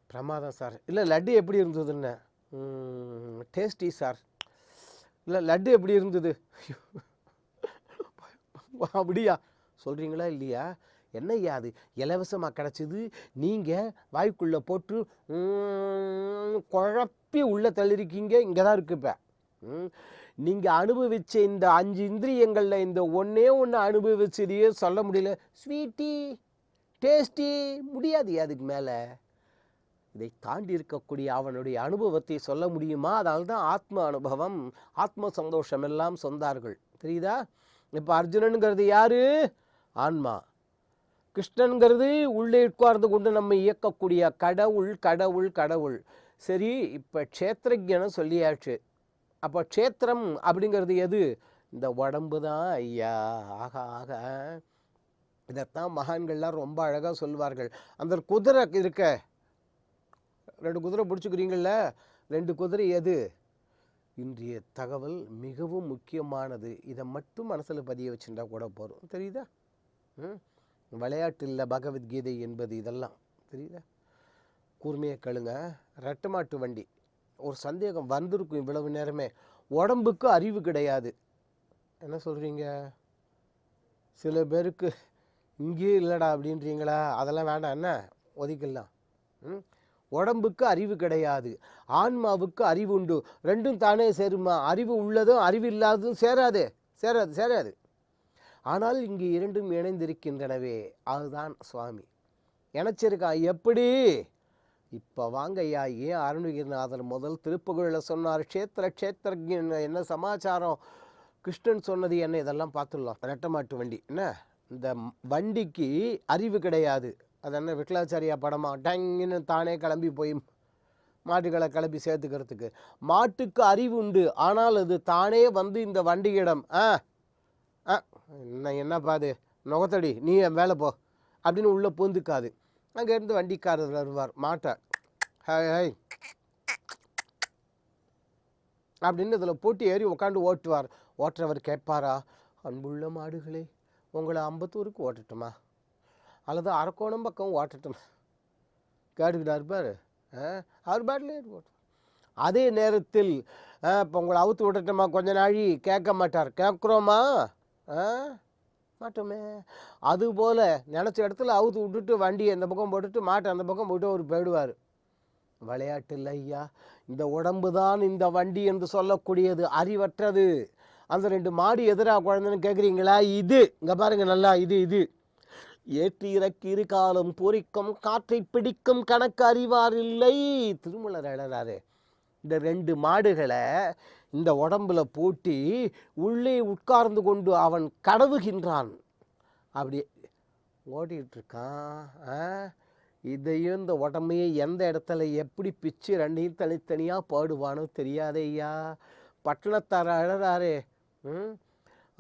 பிரமாதம் சார். இல்லை லட்டு எப்படி இருந்ததுன்னு, டேஸ்டி சார். இல்லை லட்டு எப்படி இருந்தது? அப்படியா சொல்கிறீங்களா இல்லையா? என்னையா அது இலவசமாக கிடச்சிது, நீங்கள் வாய்க்குள்ளே போட்டு குழப்பி உள்ளே தள்ளிருக்கீங்க. இங்கே தான் இருக்கு. இப்போ நீங்கள் அனுபவிச்ச இந்த 5 இந்திரியங்களில் இந்த ஒன்றே ஒன்று அனுபவிச்சதையே சொல்ல முடியல. ஸ்வீட்டி டேஸ்டி முடியாது. அதுக்கு மேலே இதை தாண்டி இருக்கக்கூடிய அவனுடைய அனுபவத்தை சொல்ல முடியுமா? அதனால தான் ஆத்ம அனுபவம், ஆத்ம சந்தோஷம் எல்லாம் சொந்தார்கள். தெரியுதா? இப்போ அர்ஜுனனுங்கிறது யாரு? ஆன்மா. கிருஷ்ணனுங்கிறது உள்ளே உட்கார்ந்து கொண்டு நம்ம இயக்கக்கூடிய கடவுள் கடவுள் கடவுள். சரி, இப்போ க்ஷேத்திரஜனை சொல்லியாச்சு. அப்போ க்ஷேத்திரம் அப்படிங்கிறது எது? இந்த உடம்பு தான் ஐயா. ஆக ஆக இதைத்தான் மகான்கள்லாம் ரொம்ப அழகாக சொல்லுவார்கள். அந்த குதிரை இருக்க, 2 குதிரை பிடிச்சிக்கிறீங்கள, 2 குதிரை எது? இன்றைய தகவல் மிகவும் முக்கியமானது. இதை மட்டும் மனசில் பதிய வச்சுட்டா கூட போதும். தெரியுதா? விளையாட்டு இல்லை பகவத்கீதை என்பது. இதெல்லாம் தெரியுதா? கூர்மையை கேளுங்க. ரெட்டை மாட்டு வண்டி, ஒரு சந்தேகம் வந்திருக்கும் இவ்வளவு நேரமே. உடம்புக்கு அறிவு கிடையாது. என்ன சொல்கிறீங்க? சில பேருக்கு இங்கே இல்லைடா அப்படின்றீங்களா? அதெல்லாம் வேண்டாம், என்ன ஒதுக்கலாம். உடம்புக்கு அறிவு கிடையாது, ஆன்மாவுக்கு அறிவு உண்டு. ரெண்டும் தானே சேருமா? அறிவு உள்ளதும் அறிவு இல்லாததும் சேராது, சேராது, சேராது. ஆனால் இங்கே இரண்டும் இணைந்திருக்கின்றனவே, அதுதான் சுவாமி இணைச்சிருக்கா. எப்படி? இப்போ வாங்க ஐயா, ஏன் அருணகிரிநாதர் முதல் திருப்புகழில் சொன்னார் க்ஷேத்திர க்ஷேத்திரஜன் என்ன சமாச்சாரம், கிருஷ்ணன் சொன்னது என்ன, இதெல்லாம் பார்த்துடலாம். ரெட்டை மாட்டு வண்டி என்ன, இந்த வண்டிக்கு அறிவு கிடையாது. அது என்ன விட்டலாச்சாரியா படமா, டங்குன்னு தானே கிளம்பி போய் மாட்டுகளை கிளம்பி சேர்த்துக்கிறதுக்கு. மாட்டுக்கு அறிவு உண்டு, ஆனால் அது தானே வந்து இந்த வண்டியிடம் என்னப்பா அது நுகத்தடி, நீ என் வேலை போ அப்படின்னு உள்ளே பூந்துக்காது. அங்கேருந்து வண்டிக்காரர் வருவார், மாட்டை ஹை அப்படின்னு இதில் போட்டு ஏறி உட்காந்து ஓட்டுவார். ஓட்டுறவர் கேட்பாரா, அன்புள்ள மாடுகளே, உங்களை அம்பத்தூருக்கு ஓட்டட்டுமா அல்லது அரக்கோணம் பக்கம் ஓட்டட்டுமா? கேட்டுக்கிட்டா இருப்பார். அவர் பாட்டிலே ஓட்டு. அதே நேரத்தில் இப்போ உங்களை அவுத்து விட்டுட்டோமா கொஞ்ச நாழி கேட்க மாட்டார். கேட்குறோமா? மாட்டோமே. அதுபோல் நினச்ச இடத்துல அவுத்து விட்டுட்டு வண்டியை இந்த பக்கம் போட்டுட்டு மாட்டை அந்த பக்கம் போட்டு அவர் போயிடுவார். விளையாட்டு இல்லை ஐயா. இந்த உடம்பு தான் இந்த வண்டி என்று சொல்லக்கூடியது அறிவற்றது. அந்த 2 மாடு எதிராக குழந்தைன்னு கேட்குறீங்களா? இது இங்கே பாருங்கள் நல்லா, இது ஏற்றி இறக்கி இரு காலம் பொறிக்கும் காற்றை பிடிக்கும் கணக்கு அறிவார் இல்லை. திருமலர் எழுறாரு. இந்த 2 மாடுகளை இந்த உடம்புல போட்டி உள்ளே உட்கார்ந்து கொண்டு அவன் கடவுகின்றான். அப்படி ஓட்டிகிட்டு இருக்கான். இதையும் இந்த உடம்பையும் எந்த இடத்துல எப்படி பிச்சு ரெண்டையும் தனித்தனியாக பாடுவானோ தெரியாதே ஐயா. பட்டணத்தார அழறாரே,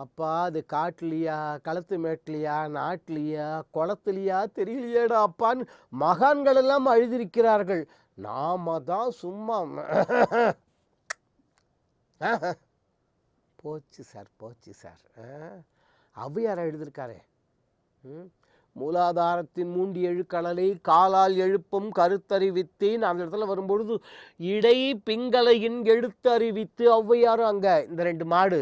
அப்பா அது காட்டுலையா, களத்து மேட்லையா, நாட்டிலையா, குளத்துலையா தெரியலையாடா அப்பான்னு மகான்கள் எல்லாம் அழுதிருக்கிறார்கள். நாம தான் சும்மா போச்சு சார் போச்சு சார். ஔவையார் எழுதியிருக்காரே, மூலாதாரத்தின் மூண்டி எழுக்கடலை காலால் எழுப்பும் கருத்தறிவித்தேன். அந்த இடத்துல வரும்பொழுது இடை பிங்களையின் எழுத்தறிவித்து ஔவையாரும் அங்கே இந்த 2 மாடு,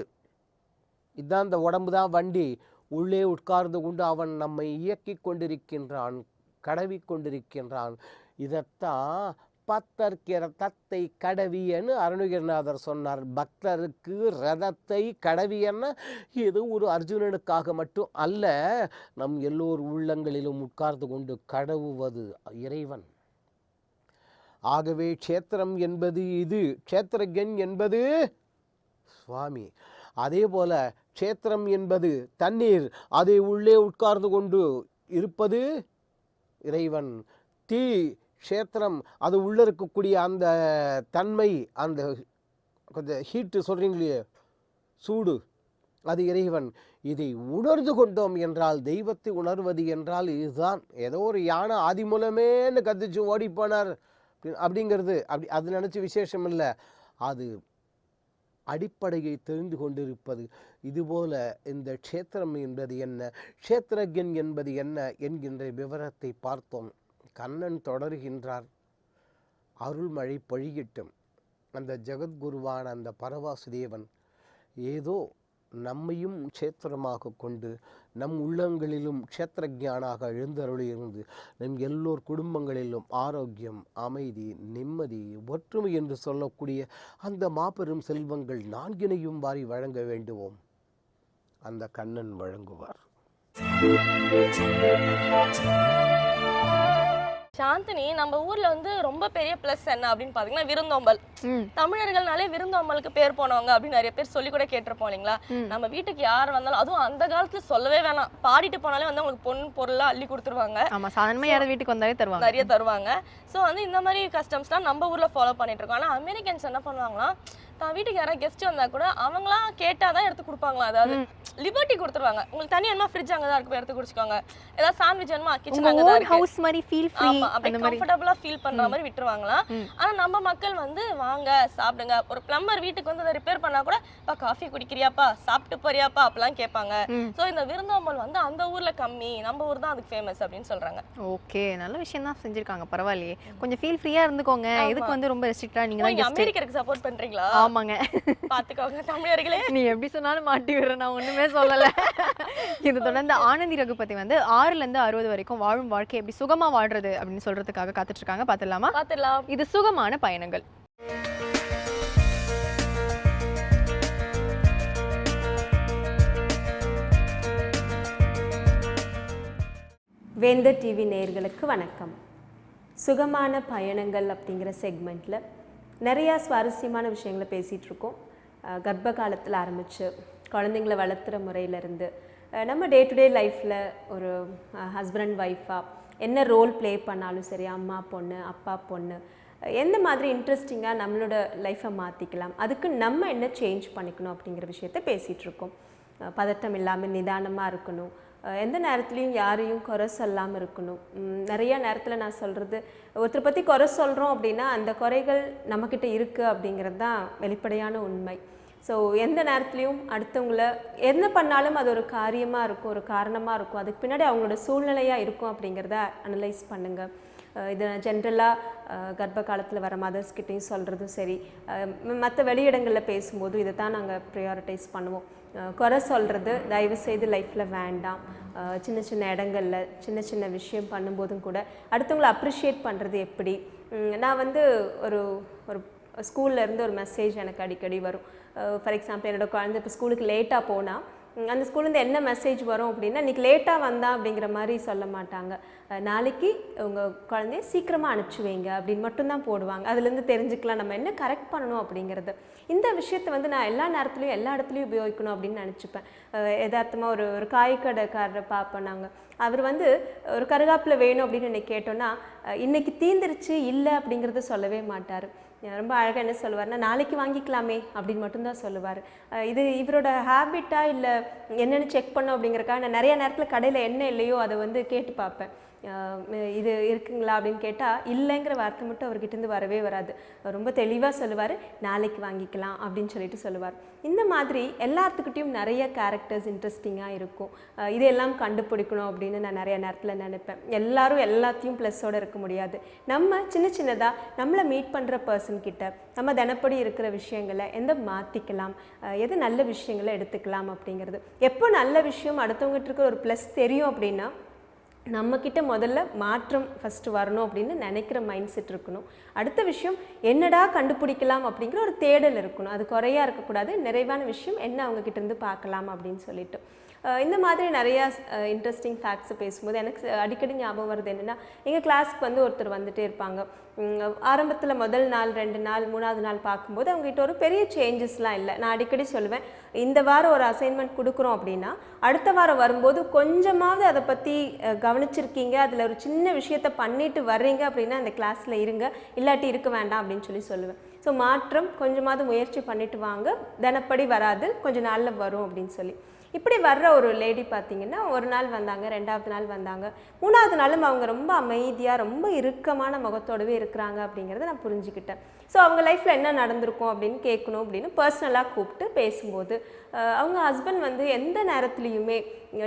இதுதான் இந்த உடம்பு தான் வண்டி, உள்ளே உட்கார்ந்து கொண்டு அவன் நம்மை இயக்கி கொண்டிருக்கின்றான், கடவி கொண்டிருக்கின்றான். இதைத்தான் பத்தர்க்கு ரதத்தை கடவியன்னு அருணகிரிநாதர் சொன்னார். பக்தருக்கு ரதத்தை கடவியன்னா ஏதோ ஒரு அர்ஜுனனுக்காக மட்டும் அல்ல, நம் எல்லோர் உள்ளங்களிலும் உட்கார்ந்து கொண்டு கடவுவது இறைவன். ஆகவே க்ஷேத்திரம் என்பது இது, க்ஷேத்திரஜன் என்பது சுவாமி. அதே போல க்ஷேத்திரம் என்பது தண்ணீர், அதை உள்ளே உட்கார்ந்து கொண்டு இருப்பது இறைவன். தீ க்ஷேத்திரம், அது உள்ளே இருக்கக்கூடிய அந்த தன்மை, அந்த கொஞ்சம் ஹீட்டு சொல்கிறீங்களே சூடு, அது இறைவன். இதை உணர்ந்து கொண்டோம் என்றால், தெய்வத்தை உணர்வது என்றால் இதுதான். ஏதோ ஒரு யானை ஆதி மூலமேன்னு கத்திச்சு ஓடி போனார் அப்படிங்கிறது அது நினச்சி விசேஷம் இல்லை. அது அடிப்படையை தெரிந்து கொண்டிருப்பது. இதுபோல இந்த க்ஷேத்திரம் என்பது என்ன, க்ஷேத்திரஜன் என்பது என்ன என்கின்ற விவரத்தை பார்த்தோம். கண்ணன் தொடர்கின்றார், அருள்மழை பொழியட்டும். அந்த ஜெகத்குருவான அந்த பரவாசுதேவன் ஏதோ நம்மையும் க்ஷேத்திரமாக கொண்டு நம் உள்ளங்களிலும் க்ஷேத்திரஜானாக எழுந்தருளியிருந்து நம் எல்லோர் குடும்பங்களிலும் ஆரோக்கியம், அமைதி, நிம்மதி, ஒற்றுமை என்று சொல்லக்கூடிய அந்த மாபெரும் செல்வங்கள் 4 வாரி வழங்க வேண்டுவோம். அந்த கண்ணன் வழங்குவார். சாந்தினி, நம்ம ஊர்ல வந்து ரொம்ப பெரிய பிளஸ் என்ன அப்படின்னு பாத்தீங்கன்னா விருந்தோம்பல். தமிழர்கள்னாலே விருந்தோம்பலுக்கு பேர் போனவங்க அப்படின்னு நிறைய பேர் சொல்லி கூட கேட்டிருப்போம் இல்லைங்களா. நம்ம வீட்டுக்கு யார் வந்தாலும், அதுவும் அந்த காலத்துல சொல்லவே வேணாம், பாடிட்டு போனாலே வந்து அவங்களுக்கு பொன் பொருளா அள்ளி கொடுத்துருவாங்க. ஆமா, சாதாரணமா யாராவது வீட்டுக்கு வந்தாலே தருவாங்க, நிறைய தருவாங்க. ஸோ வந்து இந்த மாதிரி கஸ்டம்ஸ்லாம் நம்ம ஊர்ல ஃபாலோ பண்ணிட்டு இருக்கோம். ஆனா அமெரிக்கன்ஸ் என்ன பண்ணுவாங்கன்னா, தான் வீட்டுக்கு யாராவது கெஸ்ட் வந்தா கூட அவங்களாம் கேட்டாதான் எடுத்து கொடுப்பாங்களா, அதாவது லிபர்ட்டி கொடுத்துருவாங்க. உங்களுக்கு தனி வேணுமா ஃப்ரிட்ஜ் அங்கதான் இருக்கு, எடுத்து குடிச்சுக்கோங்க. ஏதாவது சாண்ட்விச் வேணுமா கிச்சன் அங்கதான் இருக்கு, ஹவுஸ் மாதிரி ஃபீல் ஃப்ரீ, அப்படியே கம்ஃபர்டபிளா ஃபீல் பண்ற மாதிரி விட்டுருவாங்களா. ஆனா நம்ம மக்கள் வந்து வாங்க சாப்பிடுங்க, ஒரு பிளம்பர் வீட்டுக்கு வந்து அதை ரிப்பேர் பண்ணா கூட காஃபி குடிக்கிறியாப்பா, சாப்பிட்டு போறியாப்பா அப்படிலாம் கேட்பாங்க. ஸோ இந்த விருந்தோம்பல் வந்து அந்த ஊர்ல கம்மி, நம்ம ஊர் தான் அதுக்கு ஃபேமஸ் அப்படின்னு சொல்றாங்க. ஓகே, நல்ல விஷயம் தான் செஞ்சிருக்காங்க, பரவாயில்லையே. கொஞ்சம் ஃபீல் ஃப்ரீயா இருந்துக்கோங்க, இதுக்கு வந்து ரொம்ப ரெஸ்ட்ரிக்ட்டா நீங்க தான் கெஸ்ட். அமெரிக்கருக்கு சப்போர்ட் பண்றீங்களா? ஆமாங்க, பாத்துக்கோங்க தமிழர்களே. நீ எப்படி சொன்னாலும் மாட்டி விடுற, நான் ஒண்ணுமே சொல்லல. இது தொடர்ந்து ஆனந்தி ரகுபதி வந்து 6ல இருந்து 60 வரைக்கும் வாழும் வாழ்க்கை எப்படி சுகமா வாழ்றது அப்படின்னு சொல்றதுக்காக காத்துட்டு இருக்காங்க. பாத்துடலாமா? பாத்துடலாம். இது சுகமான பயணங்கள். வேந்தர் டிவி நேயர்களுக்கு வணக்கம். சுகமான பயணங்கள் அப்படிங்கிற செக்மெண்ட்டில் நிறையா சுவாரஸ்யமான விஷயங்களை பேசிகிட்டு இருக்கோம். கர்ப்ப காலத்தில் ஆரம்பித்து குழந்தைங்களை வளர்த்துற முறையிலேருந்து நம்ம டே டு டே லைஃப்பில் ஒரு ஹஸ்பண்ட் அண்ட் ஒய்ஃபாக என்ன ரோல் ப்ளே பண்ணாலும் சரி, அம்மா பொண்ணு அப்பா பொண்ணு, எந்த மாதிரி இன்ட்ரெஸ்டிங்காக நம்மளோட லைஃப்பை மாற்றிக்கலாம், அதுக்கு நம்ம என்ன சேஞ்ச் பண்ணிக்கணும் அப்படிங்கிற விஷயத்த பேசிகிட்டு இருக்கோம். பதட்டம் இல்லாமல் நிதானமாக இருக்கணும், எந்த நேரத்துலையும் யாரையும் குறை சொல்லாமல் இருக்கணும். நிறைய நேரத்தில் நான் சொல்கிறது, ஒருத்தரை பற்றி குறை சொல்கிறோம் அப்படின்னா அந்த குறைகள் நம்மக்கிட்ட இருக்குது அப்படிங்கிறது தான் வெளிப்படையான உண்மை. ஸோ எந்த நேரத்துலையும் அடுத்தவங்கள என்ன பண்ணாலும் அது ஒரு காரியமாக இருக்கும், ஒரு காரணமாக இருக்கும், அதுக்கு பின்னாடி அவங்களோட சூழ்நிலையாக இருக்கும் அப்படிங்கிறத அனலைஸ் பண்ணுங்கள். இது ஜென்ரலாக கர்ப்ப காலத்தில் வர மதர்ஸ்கிட்டையும் சொல்கிறதும் சரி, மற்ற வெளியிடங்களில் பேசும்போது இதை தான் நாங்கள் ப்ரையாரிட்டைஸ் பண்ணுவோம். குறை சொல்கிறது தயவுசெய்து லைஃப்பில் வேண்டாம். சின்ன சின்ன இடங்களில் சின்ன சின்ன விஷயம் பண்ணும்போதும் கூட அடுத்தவங்களை அப்ரிஷியேட் பண்ணுறது எப்படி. நான் வந்து ஒரு ஒரு ஸ்கூல்லேருந்து ஒரு மெசேஜ் எனக்கு அடிக்கடி வரும். ஃபார் எக்ஸாம்பிள், என்னோடய குழந்தை இப்போ ஸ்கூலுக்கு லேட்டாக போனால் அந்த ஸ்கூல்லேருந்து என்ன மெசேஜ் வரும் அப்படின்னா, இன்றைக்கி லேட்டாக வந்தான் அப்படிங்கிற மாதிரி சொல்ல மாட்டாங்க. நாளைக்கு உங்கள் குழந்தைய சீக்கிரமாக அனுப்பிச்சி வைங்க அப்படின்னு மட்டும்தான் போடுவாங்க. அதுலேருந்து தெரிஞ்சுக்கலாம் நம்ம என்ன கரெக்ட் பண்ணணும் அப்படிங்கிறது. இந்த விஷயத்தை வந்து நான் எல்லா நேரத்துலையும் எல்லா இடத்துலையும் உபயோகிக்கணும் அப்படின்னு நினச்சிப்பேன். யதார்த்தமாக ஒரு காய்கடைக்காரரை பார்ப்போம் நாங்கள். அவர் வந்து ஒரு கருகாப்பில் வேணும் அப்படின்னு என்னை கேட்டோன்னா, இன்றைக்கி தீந்துருச்சு இல்லை அப்படிங்கிறத சொல்லவே மாட்டார். ரொம்ப அழகாக என்ன சொல்லுவார்னா, நாளைக்கு வாங்கிக்கலாமே அப்படின்னு மட்டும்தான் சொல்லுவார். இது இவரோட ஹேபிட்டா இல்லை என்னென்னு செக் பண்ணோம் அப்படிங்கிறக்காக நான் நிறைய நேரத்தில் கடையில் என்ன இல்லையோ அதை வந்து கேட்டு பார்ப்பேன். இது இருக்குங்களா அப்படின்னு கேட்டால் இல்லைங்கிற வார்த்தை மட்டும் அவர்கிட்டேருந்து வரவே வராது. ரொம்ப தெளிவாக சொல்லுவார், நாளைக்கு வாங்கிக்கலாம் அப்படின்னு சொல்லிட்டு சொல்லுவார். இந்த மாதிரி எல்லாத்துக்கிட்டையும் நிறைய கேரக்டர்ஸ் இன்ட்ரெஸ்டிங்காக இருக்கும். இதையெல்லாம் கண்டுபிடிக்கணும் அப்படின்னு நான் நிறைய நேரத்தில் நினைப்பேன். எல்லாரும் எல்லாத்தையும் ப்ளஸ்ஸோடு இருக்க முடியாது. நம்ம சின்ன சின்னதாக நம்மளை மீட் பண்ணுற பர்சன் கிட்ட நம்ம தினப்படி இருக்கிற விஷயங்களை எந்த மாற்றிக்கலாம், எது நல்ல விஷயங்களை எடுத்துக்கலாம் அப்படிங்கிறது. எப்போ நல்ல விஷயம் அடுத்தவங்ககிட்ட இருக்கிற ஒரு ப்ளஸ் தெரியும் அப்படின்னா நம்மக்கிட்ட முதல்ல மாற்றம் ஃபஸ்ட்டு வரணும் அப்படின்னு நினைக்கிற மைண்ட் செட் இருக்கணும். அடுத்த விஷயம் என்னடா கண்டுபிடிக்கலாம் அப்படிங்கிற ஒரு தேடல் இருக்கணும். அது குறையாக இருக்கக்கூடாது. நிறைவான விஷயம் என்ன அவங்கக்கிட்ட இருந்து பார்க்கலாம் அப்படின்னு சொல்லிட்டு இந்த மாதிரி நிறையா இன்ட்ரெஸ்டிங் ஃபேக்ட்ஸை பேசும்போது எனக்கு அடிக்கடி ஞாபகம் வருது என்னென்னா, எங்கள் கிளாஸ்க்கு வந்து ஒருத்தர் வந்துகிட்டே இருப்பாங்க. ஆரம்பத்தில் முதல் நாள் 2 நாள் 3வது நாள் பார்க்கும்போது அவங்ககிட்ட ஒரு பெரிய சேஞ்சஸ்லாம் இல்லை. நான் அடிக்கடி சொல்லுவேன், இந்த வாரம் ஒரு அசைன்மெண்ட் கொடுக்குறோம் அப்படின்னா அடுத்த வாரம் வரும்போது கொஞ்சமாவது அதை பற்றி கவனிச்சிருக்கீங்க, அதில் ஒரு சின்ன விஷயத்த பண்ணிட்டு வர்றீங்க அப்படின்னா அந்த கிளாஸில் இருங்க, இல்லாட்டி இருக்க வேண்டாம் அப்படின்னு சொல்லுவேன். ஸோ மாற்றம் கொஞ்சமாவது முயற்சி பண்ணிட்டு வாங்க, தினப்படி வராது, கொஞ்சம் நாளில் வரும் அப்படின்னு சொல்லி. இப்படி வர்ற ஒரு லேடி பார்த்திங்கன்னா, ஒரு நாள் வந்தாங்க, 2வது நாள் வந்தாங்க, 3வது நாளும் அவங்க ரொம்ப அமைதியாக ரொம்ப இறுக்கமான முகத்தோடவே இருக்கிறாங்க அப்படிங்கிறத நான் புரிஞ்சுக்கிட்டேன். ஸோ அவங்க லைஃப்பில் என்ன நடந்திருக்கும் அப்படின்னு கேட்கணும் அப்படின்னு பர்சனலாக கூப்பிட்டு பேசும்போது அவங்க ஹஸ்பண்ட் வந்து எந்த நேரத்துலையுமே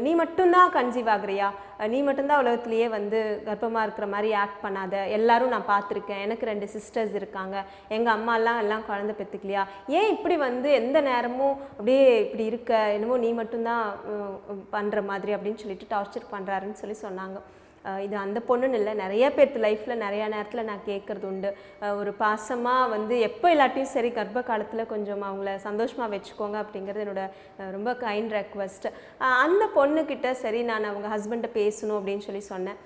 நீ மட்டும்தான் கன்சீவ் ஆகுறியா, நீ மட்டும்தான் உலகத்துலேயே வந்து கர்ப்பமாக இருக்கிற மாதிரி ஆக்ட் பண்ணாத, எல்லாரும் நான் பார்த்துருக்கேன், எனக்கு 2 சிஸ்டர்ஸ் இருக்காங்க, எங்கள் அம்மாலாம் எல்லாம் குழந்தை பெற்றுக்கலையா, ஏன் இப்படி வந்து எந்த நேரமும் அப்படியே இப்படி இருக்க, என்னமோ நீ மட்டும்தான் பண்ணுற மாதிரி அப்படின்னு சொல்லிட்டு டார்ச்சர் பண்ணுறாருன்னு சொன்னாங்க. இது அந்த பொண்ணுன்னு இல்லை, நிறைய பேர்த்து லைஃப்பில் நிறையா நேரத்தில் நான் கேட்குறது உண்டு. ஒரு பாசமாக வந்து எப்போ இல்லாட்டியும் சரி கர்ப்ப காலத்தில் கொஞ்சம் அவங்கள சந்தோஷமாக வச்சுக்கோங்க அப்படிங்கிறது என்னோடய ரொம்ப கைண்ட் ரெக்வெஸ்ட். அந்த பொண்ணுக்கிட்ட சரி நான் அவங்க ஹஸ்பண்டை பேசணும் அப்படின்னு சொன்னேன்.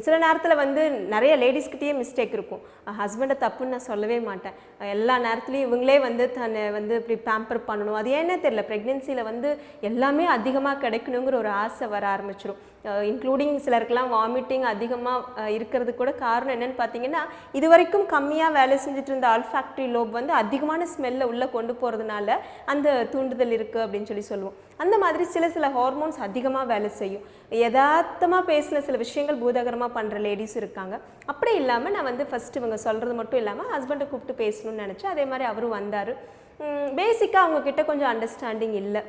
சில நேரத்தில் வந்து நிறைய லேடிஸ்கிட்டேயே மிஸ்டேக் இருக்கும். ஹஸ்பண்டை தப்புன்னு நான் சொல்லவே மாட்டேன். எல்லா நேரத்துலையும் இவங்களே வந்து தன்னை வந்து இப்படி பேம்பர் பண்ணணும், அது ஏன்னே தெரியல, ப்ரெக்னென்சியில் வந்து எல்லாமே அதிகமாக கிடைக்கணுங்கிற ஒரு ஆசை வர ஆரம்பிச்சிடும். இன்க்ளூடிங் சிலருக்கெல்லாம் வாமிட்டிங் அதிகமாக இருக்கிறது கூட காரணம் என்னென்னு பார்த்தீங்கன்னா, இது வரைக்கும் கம்மியாக வேலை செஞ்சுட்டு இருந்த ஆல்ஃபாக்டரி லோப் வந்து அதிகமான ஸ்மெல்லை உள்ளே கொண்டு போகிறதுனால அந்த தூண்டுதல் இருக்குது அப்படின்னு சொல்லுவோம். அந்த மாதிரி சில ஹார்மோன்ஸ் அதிகமாக வேலை செய்யும். யதார்த்தமாக பேசின சில விஷயங்கள் பூதகரமாக பண்ணுற லேடிஸ் இருக்காங்க. அப்படி இல்லாமல் நான் வந்து ஃபஸ்ட்டு இவங்க சொல்கிறது மட்டும் இல்லாமல் ஹஸ்பண்டை கூப்பிட்டு பேசணும்னு நினச்சேன். அதே மாதிரி அவரும் வந்தார். பேசிக்காக அவங்கக்கிட்ட கொஞ்சம் அண்டர்ஸ்டாண்டிங் இல்லை.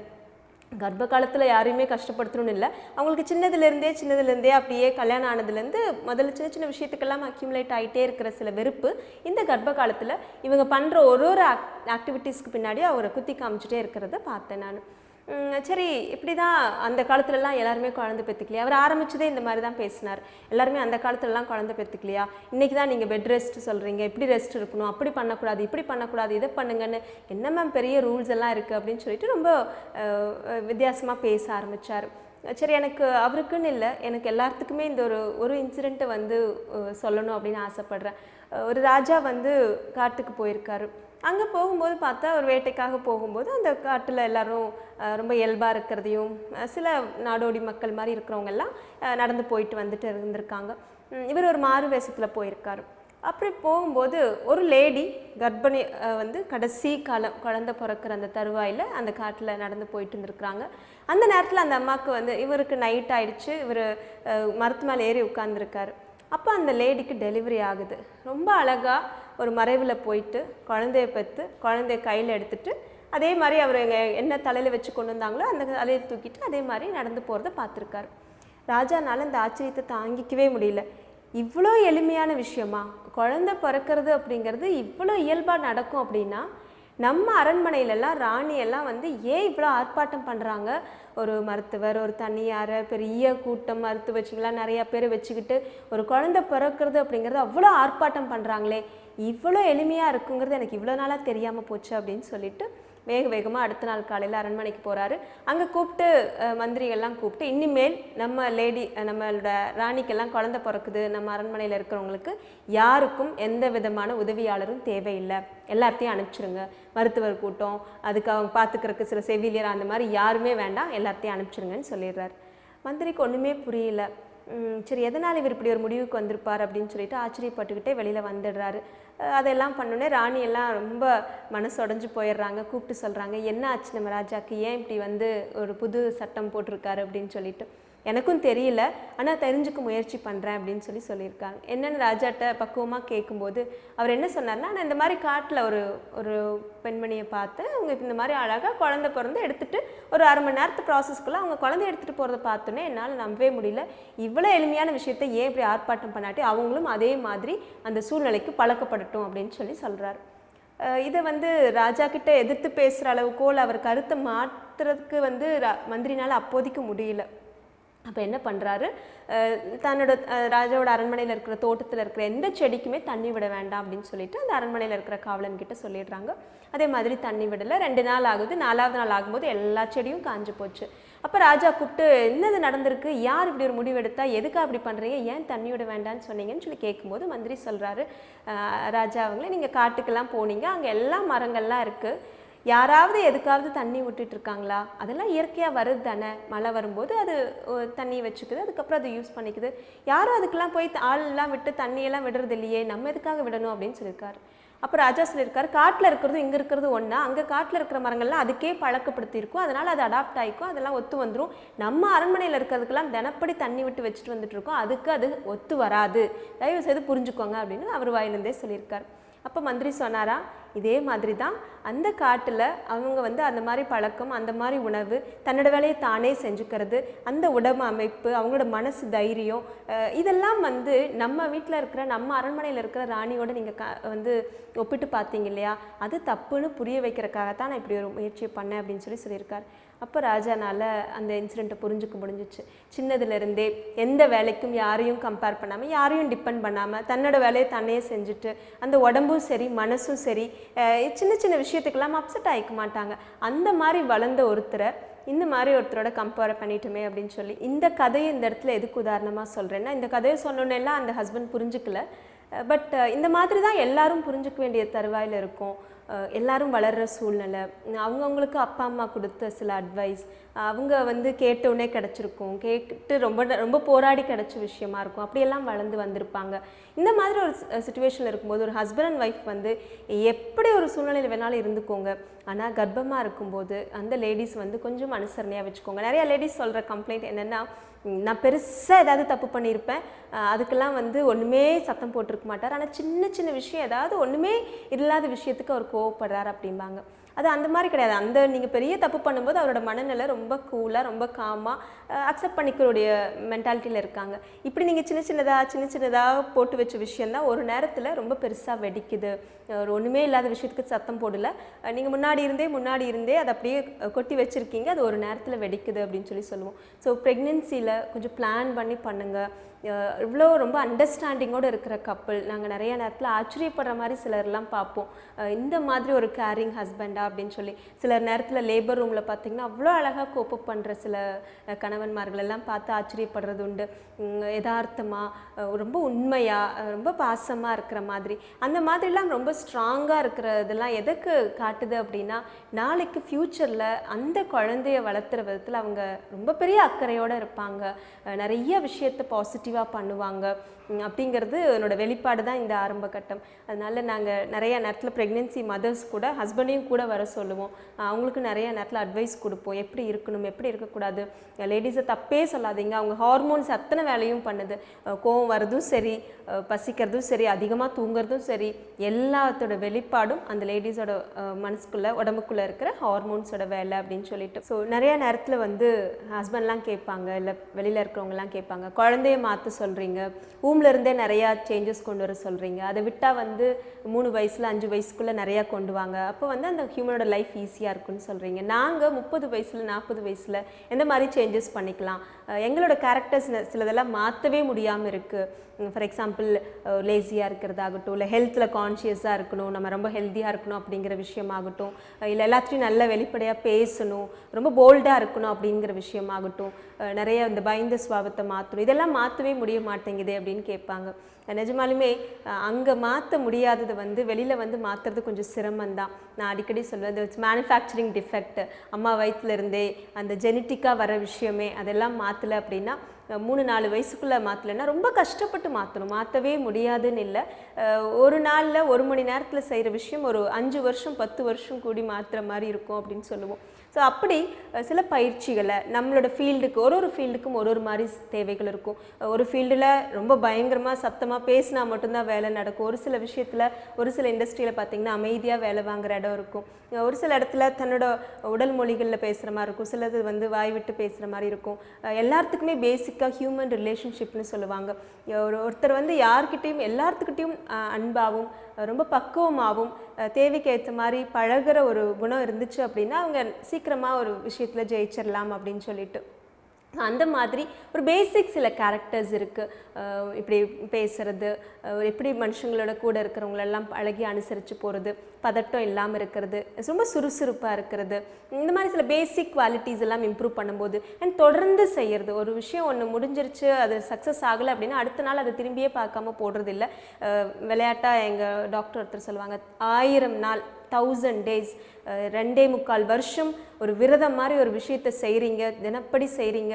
கர்ப்ப காலத்தில் யாரையுமே கஷ்டப்படுத்தணும்னு இல்லை, அவங்களுக்கு சின்னதுலேருந்தே அப்படியே கல்யாணம் ஆனதுலேருந்து முதல்ல சின்ன சின்ன விஷயத்துக்கெல்லாம் அக்யூமுலேட் ஆகிட்டே இருக்கிற சில வெறுப்பு இந்த கர்ப்ப காலத்தில் இவங்க பண்ணுற ஒரு ஆக்டிவிட்டீஸ்க்கு பின்னாடி அவரை குத்தி காமிச்சிட்டே இருக்கிறத பார்த்தேன் நான். சரி, இப்படி தான் அந்த காலத்துலலாம் எல்லாருமே குழந்தை பெற்றுக்கலையா, அவர் ஆரம்பித்ததே இந்த மாதிரி தான் பேசினார். எல்லாருமே அந்த காலத்துலலாம் குழந்தை பெற்றுக்கலையா, இன்றைக்கி தான் நீங்கள் பெட் ரெஸ்ட் சொல்கிறீங்க, இப்படி ரெஸ்ட் இருக்கணும், அப்படி பண்ணக்கூடாது, இப்படி பண்ணக்கூடாது, இதை பண்ணுங்கன்னு என்ன மேம் பெரிய ரூல்ஸ் எல்லாம் இருக்குது அப்படின்னு சொல்லிட்டு ரொம்ப வித்தியாசமாக பேச ஆரம்பித்தார். சரி, எனக்கு அவருக்குன்னு இல்லை, எனக்கு எல்லாத்துக்குமே இந்த ஒரு இன்சிடெண்ட்டை வந்து சொல்லணும் அப்படின்னு ஆசைப்பட்றேன். ஒரு ராஜா வந்து காட்டுக்கு போயிருக்காரு. அங்கே போகும்போது பார்த்தா ஒரு வேட்டைக்காக போகும்போது அந்த காட்டில் எல்லோரும் ரொம்ப இயல்பாக இருக்கிறதையும் சில நாடோடி மக்கள் மாதிரி இருக்கிறவங்கெல்லாம் நடந்து போயிட்டு வந்துட்டு இருந்திருக்காங்க. இவர் ஒரு மாறு வேஷத்தில் போயிருக்காரு. அப்படி போகும்போது ஒரு லேடி கர்ப்பிணி வந்து கடைசி காலம் குழந்தை பிறக்கிற அந்த தருவாயில் அந்த காட்டில் நடந்து போயிட்டு இருந்திருக்கிறாங்க. அந்த நேரத்தில் அந்த அம்மாவுக்கு வந்து இவருக்கு நைட் ஆயிடுச்சு, இவர் மரத்து மேலே ஏறி உட்கார்ந்துருக்காரு. அப்போ அந்த லேடிக்கு டெலிவரி ஆகுது. ரொம்ப அழகாக ஒரு மறைவில் போயிட்டு குழந்தைய பெற்று குழந்தைய கையில் எடுத்துகிட்டு அதே மாதிரி அவர் என்ன தலையில் வச்சு கொண்டு வந்தாங்களோ அந்த தலையை தூக்கிட்டு அதே மாதிரி நடந்து போகிறத பார்த்துருக்காரு. ராஜானால அந்த ஆச்சரியத்தை தாங்கிக்கவே முடியல. இவ்வளோ எளிமையான விஷயமா, குழந்தை பிறக்கிறது அப்படிங்கிறது இவ்வளோ இயல்பாக நடக்கும் அப்படின்னா நம்ம அரண்மனையிலெல்லாம் ராணியெல்லாம் வந்து ஏன் இவ்வளோ ஆர்ப்பாட்டம் பண்ணுறாங்க? ஒரு மருத்துவர், ஒரு தனியார், பெரிய கூட்டம், மருத்துவச்சிங்களாம் நிறையா பேர் வச்சுக்கிட்டு ஒரு குழந்தை பிறக்கிறது அப்படிங்கிறது அவ்வளோ ஆர்ப்பாட்டம் பண்ணுறாங்களே, இவ்வளோ எளிமையாக இருக்குங்கிறது எனக்கு இவ்வளோ நாளாக தெரியாமல் போச்சு அப்படின்னு சொல்லிட்டு வேக வேகமாக அடுத்த நாள் காலையில் அரண்மனைக்கு போகிறாரு. அங்கே கூப்பிட்டு மந்திரிகள்லாம் கூப்பிட்டு, இனிமேல் நம்மளோட ராணிக்கெல்லாம் குழந்தை பிறக்குது, நம்ம அரண்மனையில் இருக்கிறவங்களுக்கு யாருக்கும் எந்த விதமான உதவியாளரும் தேவையில்லை, எல்லாத்தையும் அனுப்பிச்சிருங்க. மருத்துவர் கூட்டம், அதுக்கு அவங்க பார்த்துக்கிறதுக்கு சில செவிலியர், அந்த மாதிரி யாருமே வேண்டாம், எல்லாத்தையும் அனுப்பிச்சிருங்கன்னு சொல்லிடுறாரு. மந்திரிக்கு ஒன்றுமே புரியல. சரி, எதனால் இவர் இப்படி ஒரு முடிவுக்கு வந்திருப்பார் அப்படின்னு சொல்லிட்டு ஆச்சரியப்பட்டுக்கிட்டே வெளியில் வந்துடுறாரு. அதெல்லாம் பண்ணோன்னே ராணி எல்லாம் ரொம்ப மனசு உடஞ்சி போயிடுறாங்க. கூப்பிட்டு சொல்கிறாங்க, என்ன ஆச்சு நம்ம ராஜாக்கு, ஏன் இப்படி வந்து ஒரு புது சட்டம் போட்டிருக்காரு அப்படின்னு சொல்லிட்டு. எனக்கும் தெரியல, ஆனால் தெரிஞ்சுக்க முயற்சி பண்ணுறேன் அப்படின்னு சொல்லியிருக்காங்க. என்னென்னு ராஜாட்ட பக்குவமாக கேட்கும்போது அவர் என்ன சொன்னார்னா, நான் இந்த மாதிரி காட்டில் ஒரு பெண்மணியை பார்த்து அவங்க இந்த மாதிரி அழகாக குழந்தை பிறந்து எடுத்துகிட்டு ஒரு 1/2 மணி நேரத்து ப்ராசஸ்க்குள்ளே அவங்க குழந்தை எடுத்துகிட்டு போகிறத பார்த்தோன்னே என்னால் நம்பவே முடியல. இவ்வளோ எளிமையான விஷயத்தை ஏன் இப்படி ஆர்ப்பாட்டம் பண்ணாட்டி அவங்களும் அதே மாதிரி அந்த சூழ்நிலைக்கு பழக்கப்படட்டும் அப்படின்னு சொல்கிறார். இதை வந்து ராஜா கிட்ட எதிர்த்து பேசுகிற அளவுக்கோ இல்லை அவர் கருத்தை மாற்றுறதுக்கு வந்து மந்திரினால் அப்போதைக்கு முடியல. அப்போ என்ன பண்ணுறாரு, தன்னோட ராஜாவோட அரண்மனையில் இருக்கிற தோட்டத்தில் இருக்கிற எந்த செடிக்குமே தண்ணி விட வேண்டாம் அப்படின்னு சொல்லிட்டு அந்த அரண்மனையில் இருக்கிற காவலன்கிட்ட சொல்லிடுறாங்க. அதே மாதிரி தண்ணி விடலை. 2 நாள் ஆகுது. 4ஆவது நாள் ஆகும்போது எல்லா செடியும் காஞ்சு போச்சு. அப்போ ராஜா கூப்பிட்டு, என்னது நடந்திருக்கு, யார் இப்படி ஒரு முடிவெடுத்தா, எதுக்காக அப்படி பண்ணுறீங்க, ஏன் தண்ணி விட வேண்டாம்னு சொன்னீங்கன்னு கேட்கும்போது மந்திரி சொல்கிறாரு, ராஜா அவங்களே, நீங்கள் காட்டுக்கெல்லாம் போனீங்க, அங்கே எல்லா மரங்கள்லாம் இருக்குது, யாராவது எதுக்காவது தண்ணி விட்டுட்டு இருக்காங்களா, அதெல்லாம் இயற்கையாக வருது தானே, மழை வரும்போது அது தண்ணி வச்சுக்குது, அதுக்கப்புறம் அதை யூஸ் பண்ணிக்குது, யாரும் அதுக்கெல்லாம் போய் ஆள்லாம் விட்டு தண்ணியெல்லாம் விடுறது இல்லையே, நம்ம எதுக்காக விடணும் அப்படின்னு சொல்லியிருக்காரு. அப்போ ராஜா சொல்லியிருக்காரு, காட்டில் இருக்கிறதும் இங்கே இருக்கிறது ஒன்றா, அங்கே காட்டில் இருக்கிற மரங்கள்லாம் அதுக்கே பழக்கப்படுத்தியிருக்கும், அதனால் அது அடாப்ட் ஆகிக்கும், அதெல்லாம் ஒத்து வந்துடும். நம்ம அரண்மனையில் இருக்கிறதுக்கெல்லாம் தினப்படி தண்ணி விட்டு வச்சுட்டு வந்துட்டுருக்கோம், அதுக்கு அது ஒத்து வராது, தயவு செய்து புரிஞ்சுக்கோங்க அப்படின்னு அவர் வாயிலிருந்தே சொல்லியிருக்கார். அப்போ மந்திரி சொன்னாரா, இதே மாதிரி தான் அந்த காட்டில் அவங்க வந்து அந்த மாதிரி பழக்கம், அந்த மாதிரி உணவு, தன்னோட வேலையை தானே செஞ்சுக்கிறது, அந்த உடம்பு அமைப்பு, அவங்களோட மனசு தைரியம், இதெல்லாம் வந்து நம்ம வீட்டில் இருக்கிற, நம்ம அரண்மனையில் இருக்கிற ராணியோட நீங்கள் வந்து ஒப்பிட்டு பார்த்தீங்க இல்லையா, அது தப்புன்னு புரிய வைக்கிறதுக்காகத்தான் நான் இப்படி ஒரு முயற்சியை பண்ணேன் அப்படின்னு சொல்லியிருக்கார். அப்போ ராஜானால் அந்த இன்சிடெண்ட்டை புரிஞ்சுக்க முடிஞ்சிச்சு. சின்னதுலேருந்தே எந்த வேலைக்கும் யாரையும் கம்பேர் பண்ணாமல், யாரையும் டிபெண்ட் பண்ணாமல், தன்னோட வேலையை தன்னையே செஞ்சுட்டு, அந்த உடம்பும் சரி மனசும் சரி சின்ன சின்ன விஷயத்துக்கெல்லாம் அப்செட் ஆகிக்க மாட்டாங்க. அந்த மாதிரி வளர்ந்த ஒருத்தரை இந்த மாதிரி ஒருத்தரோட கம்பேர் பண்ணிட்டோமே அப்படின்னு சொல்லி இந்த கதையை இந்த இடத்துல எதுக்கு உதாரணமாக சொல்கிறேன்னா, இந்த கதையை சொன்னோன்னெல்லாம் அந்த ஹஸ்பண்ட் புரிஞ்சுக்கல. பட் இந்த மாதிரி தான் எல்லாரும் புரிஞ்சுக்க வேண்டிய தருவாயில் இருக்கும். எல்லாரும் வளர்கிற சூழ்நிலை, அவங்கவுங்களுக்கு அப்பா அம்மா கொடுத்த சில அட்வைஸ், அவங்க வந்து கேட்டவுடனே கிடச்சிருக்கும், கேட்டு ரொம்ப ரொம்ப போராடி கிடச்ச விஷயமா இருக்கும், அப்படியெல்லாம் வளர்ந்து வந்திருப்பாங்க. இந்த மாதிரி ஒரு சுச்சுவேஷனில் இருக்கும்போது ஒரு ஹஸ்பண்ட் அண்ட் ஒய்ஃப் வந்து எப்படி ஒரு சூழ்நிலையில் வேணாலும் இருந்துக்கோங்க, ஆனால் கர்ப்பமாக இருக்கும்போது அந்த லேடிஸ் வந்து கொஞ்சம் அனுசரணையாக வச்சுக்கோங்க. நிறையா லேடிஸ் சொல்கிற கம்ப்ளைண்ட் என்னென்னா, நான் பெருசாக ஏதாவது தப்பு பண்ணியிருப்பேன், அதுக்கெல்லாம் வந்து ஒன்றுமே சத்தம் போட்டிருக்க மாட்டார், ஆனால் சின்ன சின்ன விஷயம் ஏதாவது ஒன்றுமே இல்லாத விஷயத்துக்கு அவர் கோவப்படுறார் அப்படிம்பாங்க. அது அந்த மாதிரி கிடையாது. அந்த நீங்கள் பெரிய தப்பு பண்ணும்போது அவரோட மனநிலை ரொம்ப கூலாக, ரொம்ப காமாக அக்செப்ட் பண்ணிக்கிறோடைய மென்டாலிட்டியில் இருக்காங்க. இப்படி நீங்கள் சின்ன சின்னதாக போட்டு வச்ச விஷயந்தான் ஒரு நேரத்தில் ரொம்ப பெருசாக வெடிக்குது. ஒரு ஒன்றுமே இல்லாத விஷயத்துக்கு சத்தம் போடலை, நீங்கள் முன்னாடி இருந்தே அதை அப்படியே கொட்டி வச்சுருக்கீங்க, அது ஒரு நேரத்தில் வெடிக்குது அப்படின்னு சொல்லுவோம். ஸோ ப்ரெக்னென்சியில் கொஞ்சம் பிளான் பண்ணி பண்ணுங்கள். இவ்வளோ ரொம்ப அண்டர்ஸ்டாண்டிங்கோடு இருக்கிற கப்பல் நாங்கள் நிறைய நேரத்தில் ஆச்சரியப்படுற மாதிரி சிலர்லாம் பார்ப்போம். இந்த மாதிரி ஒரு கேரிங் ஹஸ்பண்டா அப்படின்னு சொல்லி சிலர் நேரத்தில் லேபர் ரூமில் பார்த்திங்கன்னா அவ்வளோ அழகாக கோப்பப் பண்ணுற சில கணவன்மார்கள் எல்லாம் பார்த்து ஆச்சரியப்படுறது உண்டு. யதார்த்தமாக ரொம்ப உண்மையாக ரொம்ப பாசமாக இருக்கிற மாதிரி, அந்த மாதிரிலாம் ரொம்ப ஸ்ட்ராங்காக இருக்கிறதெல்லாம் எதுக்கு காட்டுது அப்படின்னா, நாளைக்கு ஃப்யூச்சரில் அந்த குழந்தைய வளர்த்துற விதத்தில் அவங்க ரொம்ப பெரிய அக்கறையோடு இருப்பாங்க, நிறைய விஷயத்தை பாசிட்டிவாக பண்ணுவாங்க அப்படிங்கிறது என்னோட வெளிப்பாடு தான் இந்த ஆரம்ப கட்டம். அதனால நாங்கள் நிறைய நேரத்தில் ப்ரெக்னென்சி மதர்ஸ் கூட ஹஸ்பண்டையும் கூட வர சொல்லுவோம். அவங்களுக்கு நிறைய நேரத்தில் அட்வைஸ் கொடுப்போம், எப்படி இருக்கணும் எப்படி இருக்கக்கூடாது. லேடிஸை தப்பே சொல்லாதீங்க, அவங்க ஹார்மோன்ஸ் அத்தனை வேலையும் பண்ணுது. கோவம் வரதும் சரி, பசிக்கிறதும் சரி, அதிகமாக தூங்குறதும் சரி, எல்லாத்தோட வெளிப்பாடும் அந்த லேடிஸோட மனசுக்குள்ளே உடம்புக்குள்ளே இருக்கிற ஹார்மோன்ஸோட வேலை அப்படின்னு சொல்லிட்டு. ஸோ நிறைய நேரத்தில் வந்து ஹஸ்பண்ட்லாம் கேட்பாங்க, இல்லை வெளியில் இருக்கிறவங்கலாம் கேட்பாங்க, குழந்தைய மாற்ற சொல்கிறீங்க, இருந்தே நிறையா சேஞ்சஸ் கொண்டு வர சொல்கிறீங்க, அதை விட்டால் வந்து 3 வயசில் 5 வயசுக்குள்ளே நிறையா கொண்டு வாங்க, அப்போ வந்து அந்த ஹியூமனோட லைஃப் ஈஸியாக இருக்குன்னு சொல்கிறீங்க. நாங்கள் 30 வயசில் 40 வயசில் எந்த மாதிரி சேஞ்சஸ் பண்ணிக்கலாம்? எங்களோட கேரக்டர்ஸ் சிலதெல்லாம் மாற்றவே முடியாமல் இருக்குது. ஃபார் எக்ஸாம்பிள் லேசியாக இருக்கிறதாகட்டும், இல்லை ஹெல்த்தில் கான்ஷியஸாக இருக்கணும், நம்ம ரொம்ப ஹெல்த்தியாக இருக்கணும் அப்படிங்கிற விஷயமாகட்டும், இல்லை எல்லாத்தையும் நல்ல வெளிப்படையாக பேசணும், ரொம்ப போல்டாக இருக்கணும் அப்படிங்கிற விஷயமாகட்டும், நிறைய இந்த பயந்த சுபாவத்தை மாற்றணும், இதெல்லாம் மாற்றவே முடிய மாட்டேங்குது அப்படின்னு கேட்பாங்க. நிஜமாலுமே அங்கே மாற்ற முடியாதது வந்து வெளியில் வந்து மாற்றுறது கொஞ்சம் சிரமந்தான். நான் அடிக்கடி சொல்லுவேன், இந்த மேனுஃபேக்சரிங் டிஃபெக்ட், அம்மா வயிற்றுலேருந்தே அந்த ஜெனட்டிக்காக வர விஷயமே அதெல்லாம் மாற்றலை அப்படின்னா 3-4 வயசுக்குள்ளே மாற்றலைன்னா ரொம்ப கஷ்டப்பட்டு மாற்றணும். மாற்றவே முடியாதுன்னு இல்லை. ஒரு நாளில் 1 மணி நேரத்தில் செய்கிற விஷயம் ஒரு 5 வருஷம் 10 வருஷம் கூடி மாற்றுற மாதிரி இருக்கும் அப்படின்னு சொல்லுவோம். ஸோ அப்படி சில பயிற்சிகளை நம்மளோட ஃபீல்டுக்கு ஒரு ஃபீல்டுக்கும் ஒரு மாதிரி தேவைகள் இருக்கும். ஒரு ஃபீல்டில் ரொம்ப பயங்கரமாக சத்தமாக பேசினா மட்டும்தான் வேலை நடக்கும். ஒரு சில விஷயத்தில் ஒரு சில இண்டஸ்ட்ரியில் பார்த்திங்கன்னா அமைதியாக வேலை வாங்குகிற இடம் இருக்கும். ஒரு சில இடத்துல தன்னோட உடல் மொழிகளில் பேசுகிற மாதிரி இருக்கும், சிலது வந்து வாய் விட்டு பேசுகிற மாதிரி இருக்கும். எல்லாத்துக்குமே பேசிக்காக ஹியூமன் ரிலேஷன்ஷிப்னு சொல்லுவாங்க. ஒருத்தர் வந்து யார்கிட்டையும் எல்லாத்துக்கிட்டையும் அன்பாகவும் ரொம்ப பக்குவமாகவும் தேவைக்கு ஏற்ற மாதிரி பழகிற ஒரு குணம் இருந்துச்சு அப்படின்னா அவங்க சீக்கிரமாக ஒரு விஷயத்தில் ஜெயிச்சிடலாம் அப்படின்னு சொல்லிட்டு அந்த மாதிரி ஒரு பேசிக் சில கேரக்டர்ஸ் இருக்குது. இப்படி பேசுகிறது, எப்படி மனுஷங்களோட கூட இருக்கிறவங்களெல்லாம் பழகி அனுசரித்து போகிறது, பதட்டம் இல்லாமல் இருக்கிறது, ரொம்ப சுறுசுறுப்பாக இருக்கிறது, இந்த மாதிரி சில பேசிக் குவாலிட்டிஸ் எல்லாம் இம்ப்ரூவ் பண்ணும்போது அண்ட் தொடர்ந்து செய்கிறது. ஒரு விஷயம் ஒன்று முடிஞ்சிருச்சு, அது சக்ஸஸ் ஆகலை அப்படின்னா அடுத்த நாள் அதை திரும்பியே பார்க்காம போடுறது இல்லை. விளையாட்டாக எங்கள் டாக்டர் ஒருத்தர் சொல்லுவாங்க, 1000 நாள் 1000 days 2.25 வருஷம் ஒரு விரதம் மாதிரி ஒரு விஷயத்தை செய்கிறீங்க, தினப்படி செய்கிறீங்க,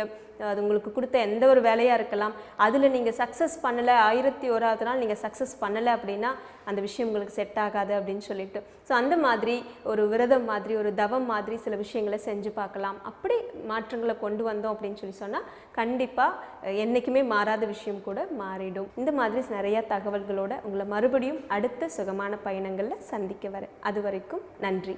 அது உங்களுக்கு கொடுத்த எந்த ஒரு வேலையாக இருக்கலாம், அதில் நீங்கள் சக்ஸஸ் பண்ணலை, 1001வது நாள் நீங்கள் சக்ஸஸ் பண்ணலை அப்படின்னா அந்த விஷயம் உங்களுக்கு செட் ஆகாது அப்படின்னு சொல்லிட்டு. ஸோ அந்த மாதிரி ஒரு விரதம் மாதிரி ஒரு தவம் மாதிரி சில விஷயங்களை செஞ்சு பார்க்கலாம். அப்படி மாற்றங்களை கொண்டு வந்தோம் அப்படின்னு சொன்னால் கண்டிப்பாக என்றைக்குமே மாறாத விஷயம் கூட மாறிடும். இந்த மாதிரி நிறையா தகவல்களோட உங்களை மறுபடியும் அடுத்த சுகமான பயணங்களில் சந்திக்க வரேன். அது வரைக்கும் நன்றி.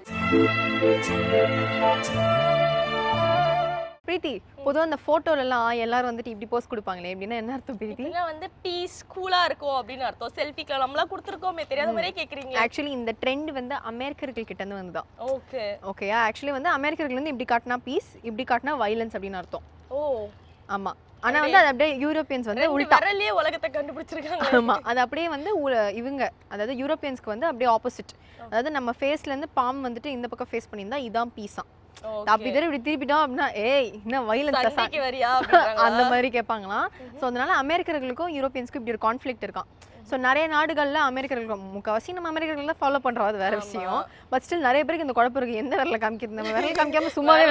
பிரீத்தி, பொதுவாக அந்த ஃபோட்டோலலாம் எல்லாரும் வந்துட்டு இப்படி போஸ்ட் கொடுப்பாங்களே, எப்படின்னா என்ன அர்த்தம் பிரீத்தி? வந்து பீஸ் கூலாக இருக்கும் அப்படின்னு அர்த்தம். செல்ஃபிக்கில் நம்மளாம் கொடுத்துருக்கோமே, தெரியாத மாதிரியே கேட்குறீங்க. ஆக்சுவலி இந்த ட்ரெண்ட் வந்து அமெரிக்கர்கள் கிட்ட இருந்து வந்துதான். ஓகேயா? ஆக்சுவலி வந்து அமெரிக்கர்கள் வந்து இப்படி காட்டினா பீஸ், இப்படி காட்டினா வயலன்ஸ் அப்படின்னு அர்த்தம். ஓ ஆமா. ஆனா வந்து அது அப்படியே யூரோப்பியன்ஸ் வந்து உல்டா உலகத்தை கண்டுபிடிச்சிருக்காங்க. ஆமா, அது அப்படியே வந்து இவங்க அதாவது யூரோப்பியன்ஸ்க்கு வந்து அப்படியே ஆப்போசிட். அதாவது நம்ம ஃபேஸ்ல இருந்து பாம் வந்துட்டு இந்த பக்கம் ஃபேஸ் பண்ணியிருந்தா இதான் பீஸா, அப்படி தடவை இப்படி திருப்பிட்டோம் அப்படின்னா ஏய் என்ன வயலன்ஸ் அந்த மாதிரி கேட்பாங்களாம். ஸோ அதனால அமெரிக்கர்களுக்கும் யூரோப்பியன்ஸ்க்கும் இப்படி ஒரு கான்ஃப்ளிக்ட் இருக்கான். ஸோ நிறைய நாடுகளில் அமெரிக்கர்கள் முக்கால்வாசி நம்ம அமெரிக்கர்கள் தான் ஃபாலோ பண்ணுறோம், அது வேற விஷயம். பட் ஸ்டில் நிறைய பேருக்கு இந்த குழப்பம் இருக்குது, எந்த விரல காமிக்கிறது, நம்ம விரல காமிக்காம சும்மாவே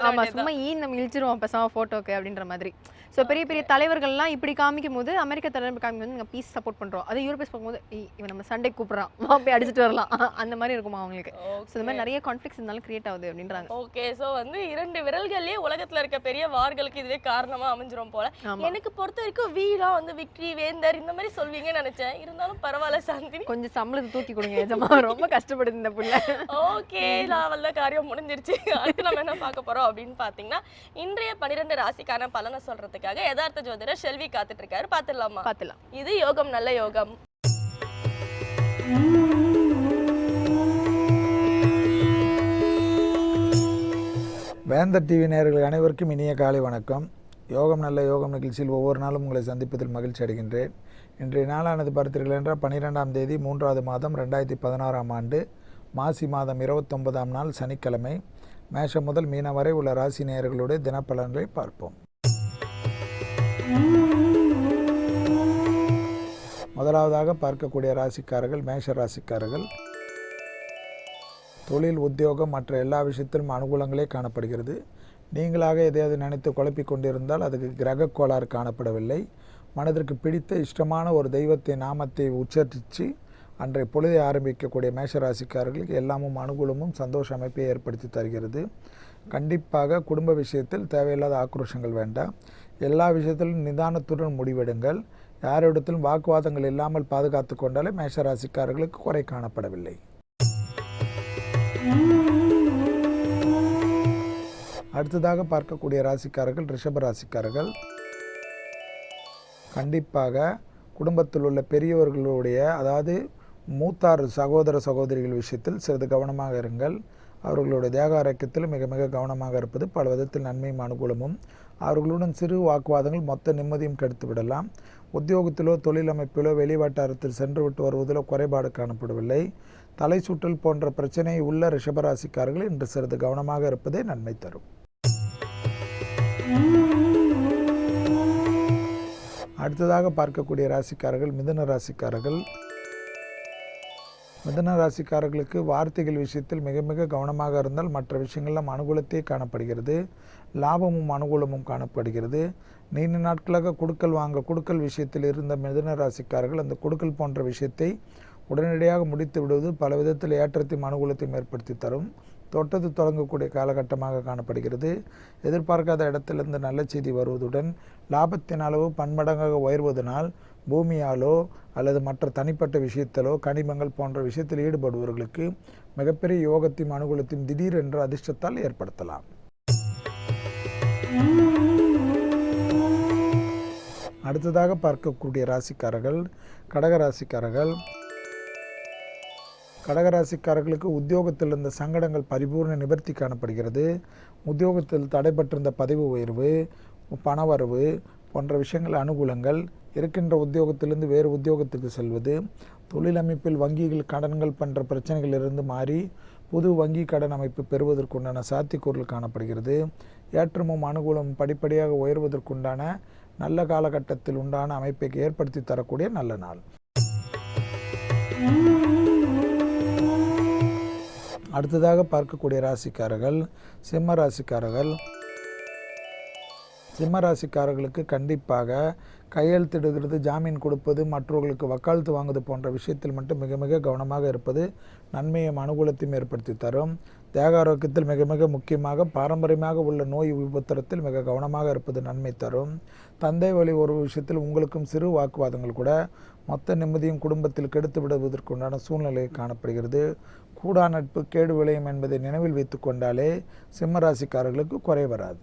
ஆமாம் சும்மா நம்ம இழிச்சிருவோம் பேசாமல் ஃபோட்டோக்கு அப்படின்ற மாதிரி. ஸோ பெரிய பெரிய தலைவர்கள்லாம் இப்படி காமிக்கும் போது அமெரிக்க தலைவர் காமிக்கும் போது நீங்கள் பீஸ் சப்போர்ட் பண்ணுறோம், அது யூரோப்பியன்ஸ் பார்க்கும்போது இவன் நம்ம சண்டை கூப்பிட்றான் போய் அடிச்சுட்டு வரலாம் அந்த மாதிரி இருக்குமா அவங்களுக்கு. ஸோ இந்த மாதிரி நிறைய கான்ஃப்ளிக்ஸ் இருந்தாலும் கிரியேட் ஆகுது அப்படின்றாங்க. ஓகே, ஸோ வந்து 2 விரல்களே உலகத்தில் இருக்க பெரிய வார்களுக்கு இதுவே காரணமாக அமைஞ்சிரும் போல. எனக்கு பொறுத்த வரைக்கும் வீரா வந்து விக்டரி வேந்தர் இந்த மாதிரி சொல்வீங்கன்னு நினைச்சேன். இருந்தாலும் பரவாயில்ல சாந்தினி, கொஞ்சம் சம்பளத்தை தூக்கி கொடுங்க நிஜமா, ரொம்ப கஷ்டப்படுது இந்த புள்ள. ஓகே, லாவல்ல காரியம் முடிஞ்சிருச்சு. அடுத்து நம்ம என்ன பார்க்க போறோம் அப்படின்னு பார்த்தீங்கன்னா, இன்றைய 12 ராசிக்கான பலனை சொல்றதுக்காக யதார்த்த ஜோதிடர் செல்வி காத்துட்டு இருக்காரு. பார்த்துடலாமா? பார்த்துலாம். இது யோகம் நல்ல யோகம். வேந்தர் டிவி நேயர்கள் அனைவருக்கும் இனிய காலை வணக்கம். யோகம் நல்ல யோகம் நிகழ்ச்சியில் ஒவ்வொரு நாளும் உங்களை சந்திப்பதில் மகிழ்ச்சி அடைகின்றேன். இன்றைய நாளானது பார்த்தீர்கள் என்றால் 12ஆம் தேதி 3வது மாதம் 2016ஆம் ஆண்டு மாசி மாதம் 29ஆம் நாள் சனிக்கிழமை. மேஷம் முதல் மீனம் வரை உள்ள ராசி நேயர்களுடைய தினப்பலன்களை பார்ப்போம். முதலாவதாக பார்க்கக்கூடிய ராசிக்காரர்கள் மேஷ ராசிக்காரர்கள். தொழில், உத்தியோகம் மற்ற எல்லா விஷயத்திலும் அனுகூலங்களே காணப்படுகிறது. நீங்களாக எதையாவது நினைத்து குழப்பிக் கொண்டிருந்தால் அதுக்கு கிரக கோளாறு காணப்படவில்லை. மனதிற்கு பிடித்த இஷ்டமான ஒரு தெய்வத்தை நாமத்தை உச்சரித்து அன்றைய பொழுதை ஆரம்பிக்கக்கூடிய மேஷராசிக்காரர்களுக்கு எல்லாமும் அனுகூலமும் சந்தோஷ அமைப்பை ஏற்படுத்தி தருகிறது. கண்டிப்பாக குடும்ப விஷயத்தில் தேவையில்லாத ஆக்ரோஷங்கள் வேண்டாம். எல்லா விஷயத்திலும் நிதானத்துடன் முடிவெடுங்கள். யாரிடத்திலும் வாக்குவாதங்கள் இல்லாமல் பாதுகாத்து கொண்டாலே மேஷராசிக்காரர்களுக்கு குறை காணப்படவில்லை. அடுத்ததாக பார்க்கக்கூடிய ராசிக்காரர்கள் ரிஷப ராசிக்காரர்கள். கண்டிப்பாக குடும்பத்தில் உள்ள பெரியவர்களுடைய, அதாவது மூத்தார் சகோதர சகோதரிகள் விஷயத்தில் சிறிது கவனமாக இருங்கள். அவர்களுடைய தேக ஆரோக்கியத்தில் மிக மிக கவனமாக இருப்பது பல விதத்தில் நன்மையும் அனுகூலமும். அவர்களுடன் சிறு வாக்குவாதங்கள் மொத்த நிம்மதியும் கெடுத்து விடலாம். உத்தியோகத்திலோ தொழில் அமைப்பிலோ வெளிவட்டாரத்தில் சென்று விட்டு வருவதிலோ குறைபாடு காணப்படவில்லை. தலை சுற்றல் போன்ற பிரச்சனை உள்ள ரிஷபராசிக்காரர்கள் இன்று சிறிது கவனமாக இருப்பதே நன்மை தரும். அடுத்ததாக பார்க்கக்கூடிய ராசிக்காரர்கள் மிதுன ராசிக்காரர்கள். மிதுன ராசிக்காரர்களுக்கு வார்த்தைகள் விஷயத்தில் மிக மிக கவனமாக இருந்தால் மற்ற விஷயங்கள்லாம் அனுகூலத்தே காணப்படுகிறது. லாபமும் அனுகூலமும் காணப்படுகிறது. நீண்ட நாட்களாக கொடுக்கல் விஷயத்தில் இருந்த மிதுன ராசிக்காரர்கள் அந்த கொடுக்கல் போன்ற விஷயத்தை உடனடியாக முடித்து விடுவது பல விதத்தில் ஏற்றத்தையும் அனுகூலத்தையும் ஏற்படுத்தி தரும். தொட்டது தொடங்கக்கூடிய காலகட்டமாக காணப்படுகிறது. எதிர்பார்க்காத இடத்திலிருந்து நல்ல செய்தி வருவதுடன் லாபத்தின் அளவு பன்மடங்காக உயர்வதனால் பூமியாலோ அல்லது மற்ற தனிப்பட்ட விஷயத்திலோ கனிமங்கள் போன்ற விஷயத்தில் ஈடுபடுபவர்களுக்கு மிகப்பெரிய யோகத்தையும் அனுகூலத்தையும் திடீரென்று அதிர்ஷ்டத்தால் ஏற்படுத்தலாம். அடுத்ததாக பார்க்கக்கூடிய ராசிக்காரர்கள் கடகராசிக்காரர்கள். கடகராசிக்காரர்களுக்கு உத்தியோகத்தில் இருந்த சங்கடங்கள் பரிபூர்ண நிவர்த்தி காணப்படுகிறது. உத்தியோகத்தில் தடைபட்டிருந்த பதவி உயர்வு, பணவரவு போன்ற விஷயங்கள் அனுகூலங்கள். இருக்கின்ற உத்தியோகத்திலிருந்து வேறு உத்தியோகத்துக்கு செல்வது, தொழில் அமைப்பில் வங்கிகள் கடன்கள் போன்ற பிரச்சனைகளிலிருந்து மாறி புது வங்கி கடன் அமைப்பு பெறுவதற்குண்டான சாத்தியக்கூறுகள் காணப்படுகிறது. ஏற்றமும் அனுகூலமும் படிப்படியாக உயர்வதற்குண்டான நல்ல காலகட்டத்தில் உண்டான அமைப்பை ஏற்படுத்தி தரக்கூடிய நல்ல நாள். அடுத்ததாக பார்க்கக்கூடிய ராசிக்காரர்கள் சிம்ம ராசிக்காரர்கள். சிம்ம ராசிக்காரர்களுக்கு கண்டிப்பாக கையெழுத்திடுகிறது, ஜாமீன் கொடுப்பது, மற்றவர்களுக்கு வக்காலத்து வாங்குவது போன்ற விஷயத்தில் மட்டும் மிக மிக கவனமாக இருப்பது நன்மையும் அனுகூலத்தையும் ஏற்படுத்தி தரும். தேக ஆரோக்கியத்தில் மிக மிக முக்கியமாக பாரம்பரியமாக உள்ள நோய் உபத்திரத்தில் மிக கவனமாக இருப்பது நன்மை தரும். தந்தை வழி ஒரு விஷயத்தில் உங்களுக்கும் சிறு வாக்குவாதங்கள் கூட மொத்த நிம்மதியும் குடும்பத்தில் கெடுத்து விடுவதற்குண்டான சூழ்நிலை காணப்படுகிறது. கூடா நட்பு கேடு விளையும் என்பதை நினைவில் வைத்து கொண்டாலே சிம்ம ராசிக்காரர்களுக்கு குறை வராது.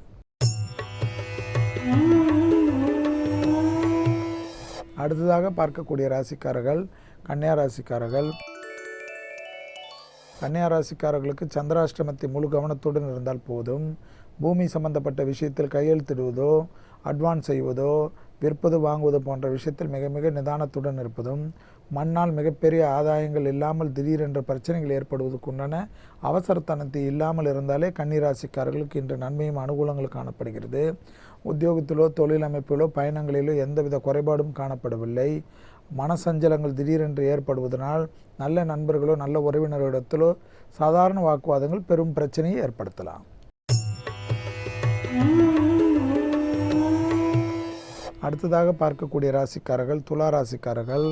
அடுத்ததாக பார்க்கக்கூடிய ராசிக்காரர்கள் கன்னியா ராசிக்காரர்கள். கன்னியா ராசிக்காரர்களுக்கு சந்திராஷ்டமத்தை முழு கவனத்துடன் இருந்தால் போதும். பூமி சம்பந்தப்பட்ட விஷயத்தில் கையெழுத்திடுவதோ அட்வான்ஸ் செய்வதோ விற்பது வாங்குவது போன்ற விஷயத்தில் மிக மிக நிதானத்துடன் இருப்பதும், மண்ணால் மிகப்பெரிய ஆதாயங்கள் இல்லாமல் திடீரென்ற பிரச்சனைகள் ஏற்படுவதற்குண்டான அவசரத்தனத்தை இல்லாமல் இருந்தாலே கன்னிராசிக்காரர்களுக்கு இன்று நன்மையும் அனுகூலங்கள் காணப்படுகிறது. உத்தியோகத்திலோ தொழில் அமைப்பிலோ பயணங்களிலோ எந்தவித குறைபாடும் காணப்படவில்லை. மனசஞ்சலங்கள் திடீரென்று ஏற்படுவதனால் நல்ல நண்பர்களோ நல்ல உறவினர்களிடத்திலோ சாதாரண வாக்குவாதங்கள் பெரும் பிரச்சனையை ஏற்படுத்தலாம். அடுத்ததாக பார்க்கக்கூடிய ராசிக்காரர்கள் துலா ராசிக்காரர்கள்.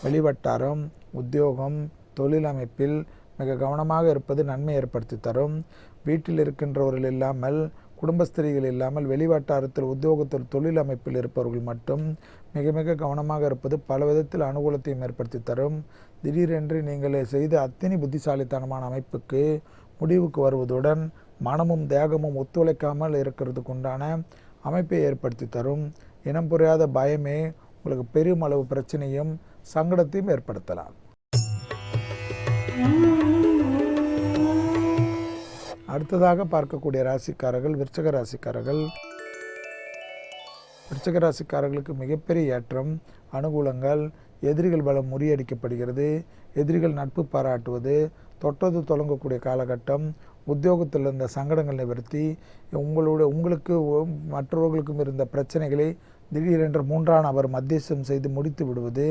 வெளிவட்டாரம், உத்தியோகம், தொழில் அமைப்பில் மிக கவனமாக இருப்பது நன்மை ஏற்படுத்தி தரும். வீட்டில் இருக்கின்றவர்கள் இல்லாமல், குடும்பஸ்திரிகள் இல்லாமல் வெளிவட்டாரத்தில் உத்தியோகத்தில் தொழில் அமைப்பில் இருப்பவர்கள் மட்டும் மிக மிக கவனமாக இருப்பது பல விதத்தில் அனுகூலத்தையும் ஏற்படுத்தி தரும். திடீரென்று நீங்கள் செய்த அத்தனை புத்திசாலித்தனமான அமைப்புக்கு முடிவுக்கு வருவதுடன் மனமும் தேகமும் ஒத்துழைக்காமல் இருக்கிறதுக்கு உண்டான அமைப்பை ஏற்படுத்தி தரும். இனம் புரியாத பயமே உங்களுக்கு பெரும் அளவு பிரச்சனையும் சங்கடத்தையும் ஏற்படுத்தலாம். அடுத்ததாக பார்க்கக்கூடிய ராசிக்காரர்கள் விருச்சிக ராசிக்காரர்கள். விருச்சிக ராசிக்காரர்களுக்கு மிகப்பெரிய ஏற்றம், அனுகூலங்கள். எதிரிகள் பலம் முறியடிக்கப்படுகிறது. எதிரிகள் நட்பு பாராட்டுவது, தொட்டது தொடங்கக்கூடிய காலகட்டம். உத்தியோகத்தில் இருந்த சங்கடங்கள் நிவர்த்தி, உங்களுக்கு மற்றவர்களுக்கும் இருந்த பிரச்சனைகளை திடீரென்று மூன்றாம் நபர் மத்தியஸ்தம் செய்து முடித்து விடுவது,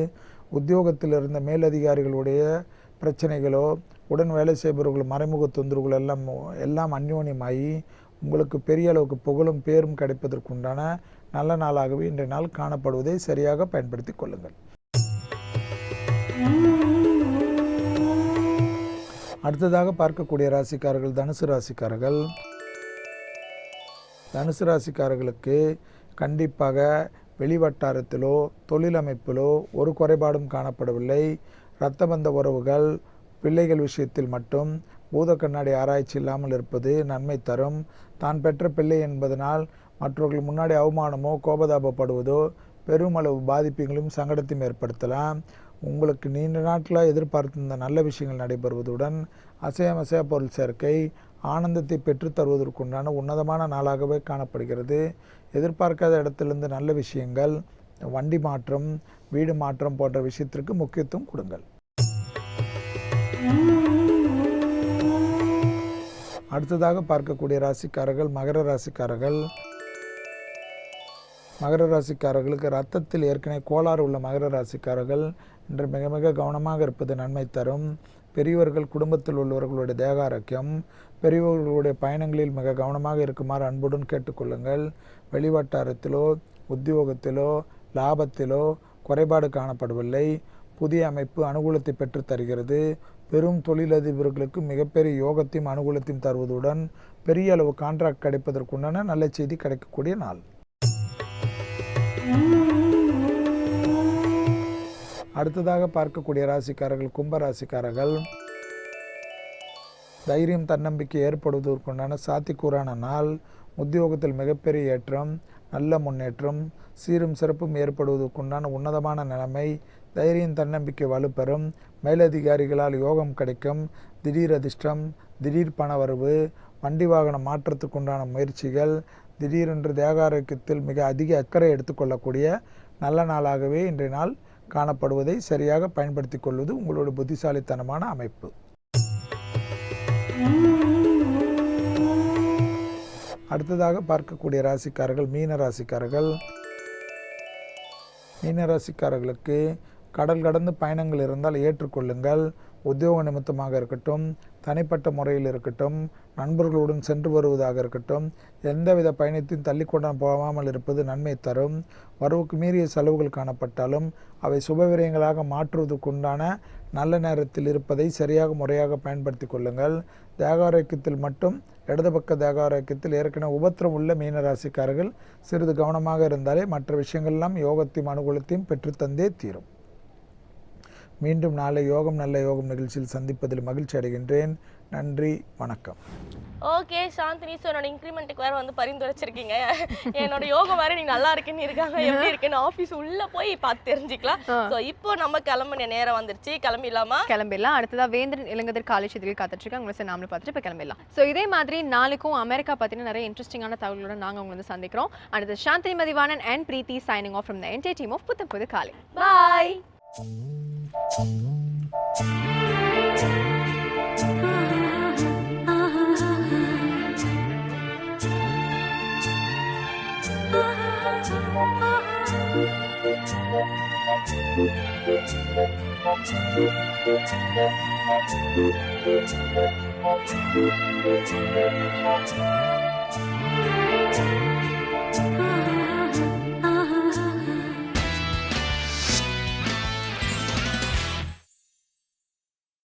உத்தியோகத்தில் இருந்த மேலதிகாரிகளுடைய பிரச்சனைகளோ உடன் வேலை செய்பவர்கள் மறைமுக தொந்தரவுகள் எல்லாம் அந்யோன்யமாகி உங்களுக்கு பெரிய அளவுக்கு புகழும் பேரும் கிடைப்பதற்குண்டான நல்ல நாளாகவே இன்றைய நாள் காணப்படுவதை சரியாக பயன்படுத்தி கொள்ளுங்கள். அடுத்ததாக பார்க்கக்கூடிய ராசிக்காரர்கள் தனுசு ராசிக்காரர்கள். தனுசு ராசிக்காரர்களுக்கு கண்டிப்பாக வெளிவட்டாரத்திலோ தொழில் அமைப்பிலோ ஒரு குறைபாடும் காணப்படவில்லை. இரத்தபந்த உறவுகள், பிள்ளைகள் விஷயத்தில் மட்டும் பூத கண்ணாடி ஆராய்ச்சி இல்லாமல் இருப்பது நன்மை தரும். தான் பெற்ற பிள்ளை என்பதனால் மற்றவர்கள் முன்னாடி அவமானமோ கோபதாபப்படுவதோ பெருமளவு பாதிப்புகளையும் சங்கடத்தையும் ஏற்படுத்தலாம். உங்களுக்கு நீண்ட நாட்களாக எதிர்பார்த்திருந்த நல்ல விஷயங்கள் நடைபெறுவதுடன் அசையா பொருள் சேர்க்கை ஆனந்தத்தை பெற்று தருவதற்குண்டான உன்னதமான நாளாகவே காணப்படுகிறது. எதிர்பார்க்காத இடத்திலிருந்து நல்ல விஷயங்கள், வண்டி மாற்றம், வீடு மாற்றம் போன்ற விஷயத்திற்கு முக்கியத்துவம் கொடுங்கள். அடுத்ததாக பார்க்கக்கூடிய ராசிக்காரர்கள் மகர ராசிக்காரர்கள். மகர ராசிக்காரர்களுக்கு இரத்தத்தில் ஏற்கனவே கோளாறு உள்ள மகர ராசிக்காரர்கள் இன்று மிக மிக கவனமாக இருப்பது நன்மை தரும். பெரியவர்கள், குடும்பத்தில் உள்ளவர்களுடைய தேக ஆரோக்கியம், பெரியவர்களுடைய பயணங்களில் மிக கவனமாக இருக்குமாறு அன்புடன் கேட்டுக்கொள்ளுங்கள். வெளிவட்டாரத்திலோ உத்தியோகத்திலோ லாபத்திலோ குறைபாடு காணப்படவில்லை. புதிய அமைப்பு அனுகூலத்தை பெற்று தருகிறது. பெரும் தொழிலதிபர்களுக்கு மிகப்பெரிய யோகத்தையும் அனுகூலத்தையும் தருவதுடன் பெரிய அளவு கான்ட்ராக்ட் கிடைப்பதற்குண்டான நல்ல செய்தி கிடைக்கக்கூடிய நாள். அடுத்ததாக பார்க்கக்கூடிய ராசிக்காரர்கள் கும்ப ராசிக்காரர்கள். தைரியம், தன்னம்பிக்கை ஏற்படுவதற்குண்டான சாத்திக்கூறான நாள். உத்தியோகத்தில் மிகப்பெரிய ஏற்றம், நல்ல முன்னேற்றம், சீரும் சிறப்பும் ஏற்படுவதற்குண்டான உன்னதமான நிலைமை. தைரியம், தன்னம்பிக்கை வலுப்பெறும். மேலதிகாரிகளால் யோகம் கிடைக்கும். திடீர் அதிர்ஷ்டம், திடீர் பணவரவு, வண்டி வாகன மாற்றத்துக்குண்டான முயற்சிகள், திடீரென்று தேக ஆரோக்கியத்தில் மிக அதிக அக்கறை எடுத்துக்கொள்ளக்கூடிய நல்ல நாளாகவே இன்றைய நாள் காணப்படுவதை சரியாக பயன்படுத்தி கொள்வது உங்களுடைய புத்திசாலித்தனமான அமைப்பு. அடுத்ததாக பார்க்கக்கூடிய ராசிக்காரர்கள் மீன ராசிக்காரர்கள். மீன ராசிக்காரர்களுக்கு கடல் கடந்து பயணங்கள் இருந்தால் ஏற்றுக்கொள்ளுங்கள். உத்தியோக நிமித்தமாக இருக்கட்டும், தனிப்பட்ட முறையில் இருக்கட்டும், நண்பர்களுடன் சென்று வருவதாக இருக்கட்டும், எந்தவித பயணத்தையும் தள்ளிக்கொண்டு போகாமல் இருப்பது நன்மை தரும். வரவுக்கு மீறிய செலவுகள் காணப்பட்டாலும் அவை சுபவிரயங்களாக மாற்றுவதற்குண்டான நல்ல நேரத்தில் இருப்பதை சரியாக முறையாக பயன்படுத்தி கொள்ளுங்கள். தேகாரோக்கியத்தில் மட்டும் இடது பக்க தேகாரோக்கியத்தில் ஏற்கனவே உபத்திரம் உள்ள மீனராசிக்காரர்கள் சிறிது கவனமாக இருந்தாலே மற்ற விஷயங்கள்லாம் யோகத்தையும் அனுகூலத்தையும் பெற்றுத்தந்தே தீரும். மீண்டும் நாளை யோகம் நல்ல யோகம் நிகழ்ச்சியில் சந்திப்பதில் மகிழ்ச்சி அடைகின்றேன். நன்றி, வணக்கம். ஓகே சாந்தினி, ஸோ என்னோட இன்க்ரிமெண்ட்டுக்கு வேறு வந்து பரிந்துரைச்சிருக்கீங்க. என்னோட யோகம் வேறு நீங்கள் நல்லா இருக்குன்னு இருக்காங்க, எப்படி இருக்குன்னு ஆஃபீஸ் உள்ளே போய் பார்த்து தெரிஞ்சுக்கலாம். ஸோ இப்போ நம்ம கிளம்பின நேரம் வந்துருச்சு, கிளம்பிடலாம். அடுத்ததாக வேந்தன் இளங்கதர் காலேஜ் இதில் காத்துட்ருக்காங்க. உங்களை சார் நாமளும் பார்த்துட்டு இப்போ கிளம்பிடலாம். ஸோ இதே மாதிரி நாளைக்கும் அமெரிக்கா பற்றின நிறைய இன்ட்ரெஸ்டிங்கான தகவலோட நாங்கள் உங்களை வந்து சந்திக்கிறோம். அடுத்த Chandini Mathivanan and Preethi signing off from the entire team of Putham Pudhu காலை. பாய். Thank you.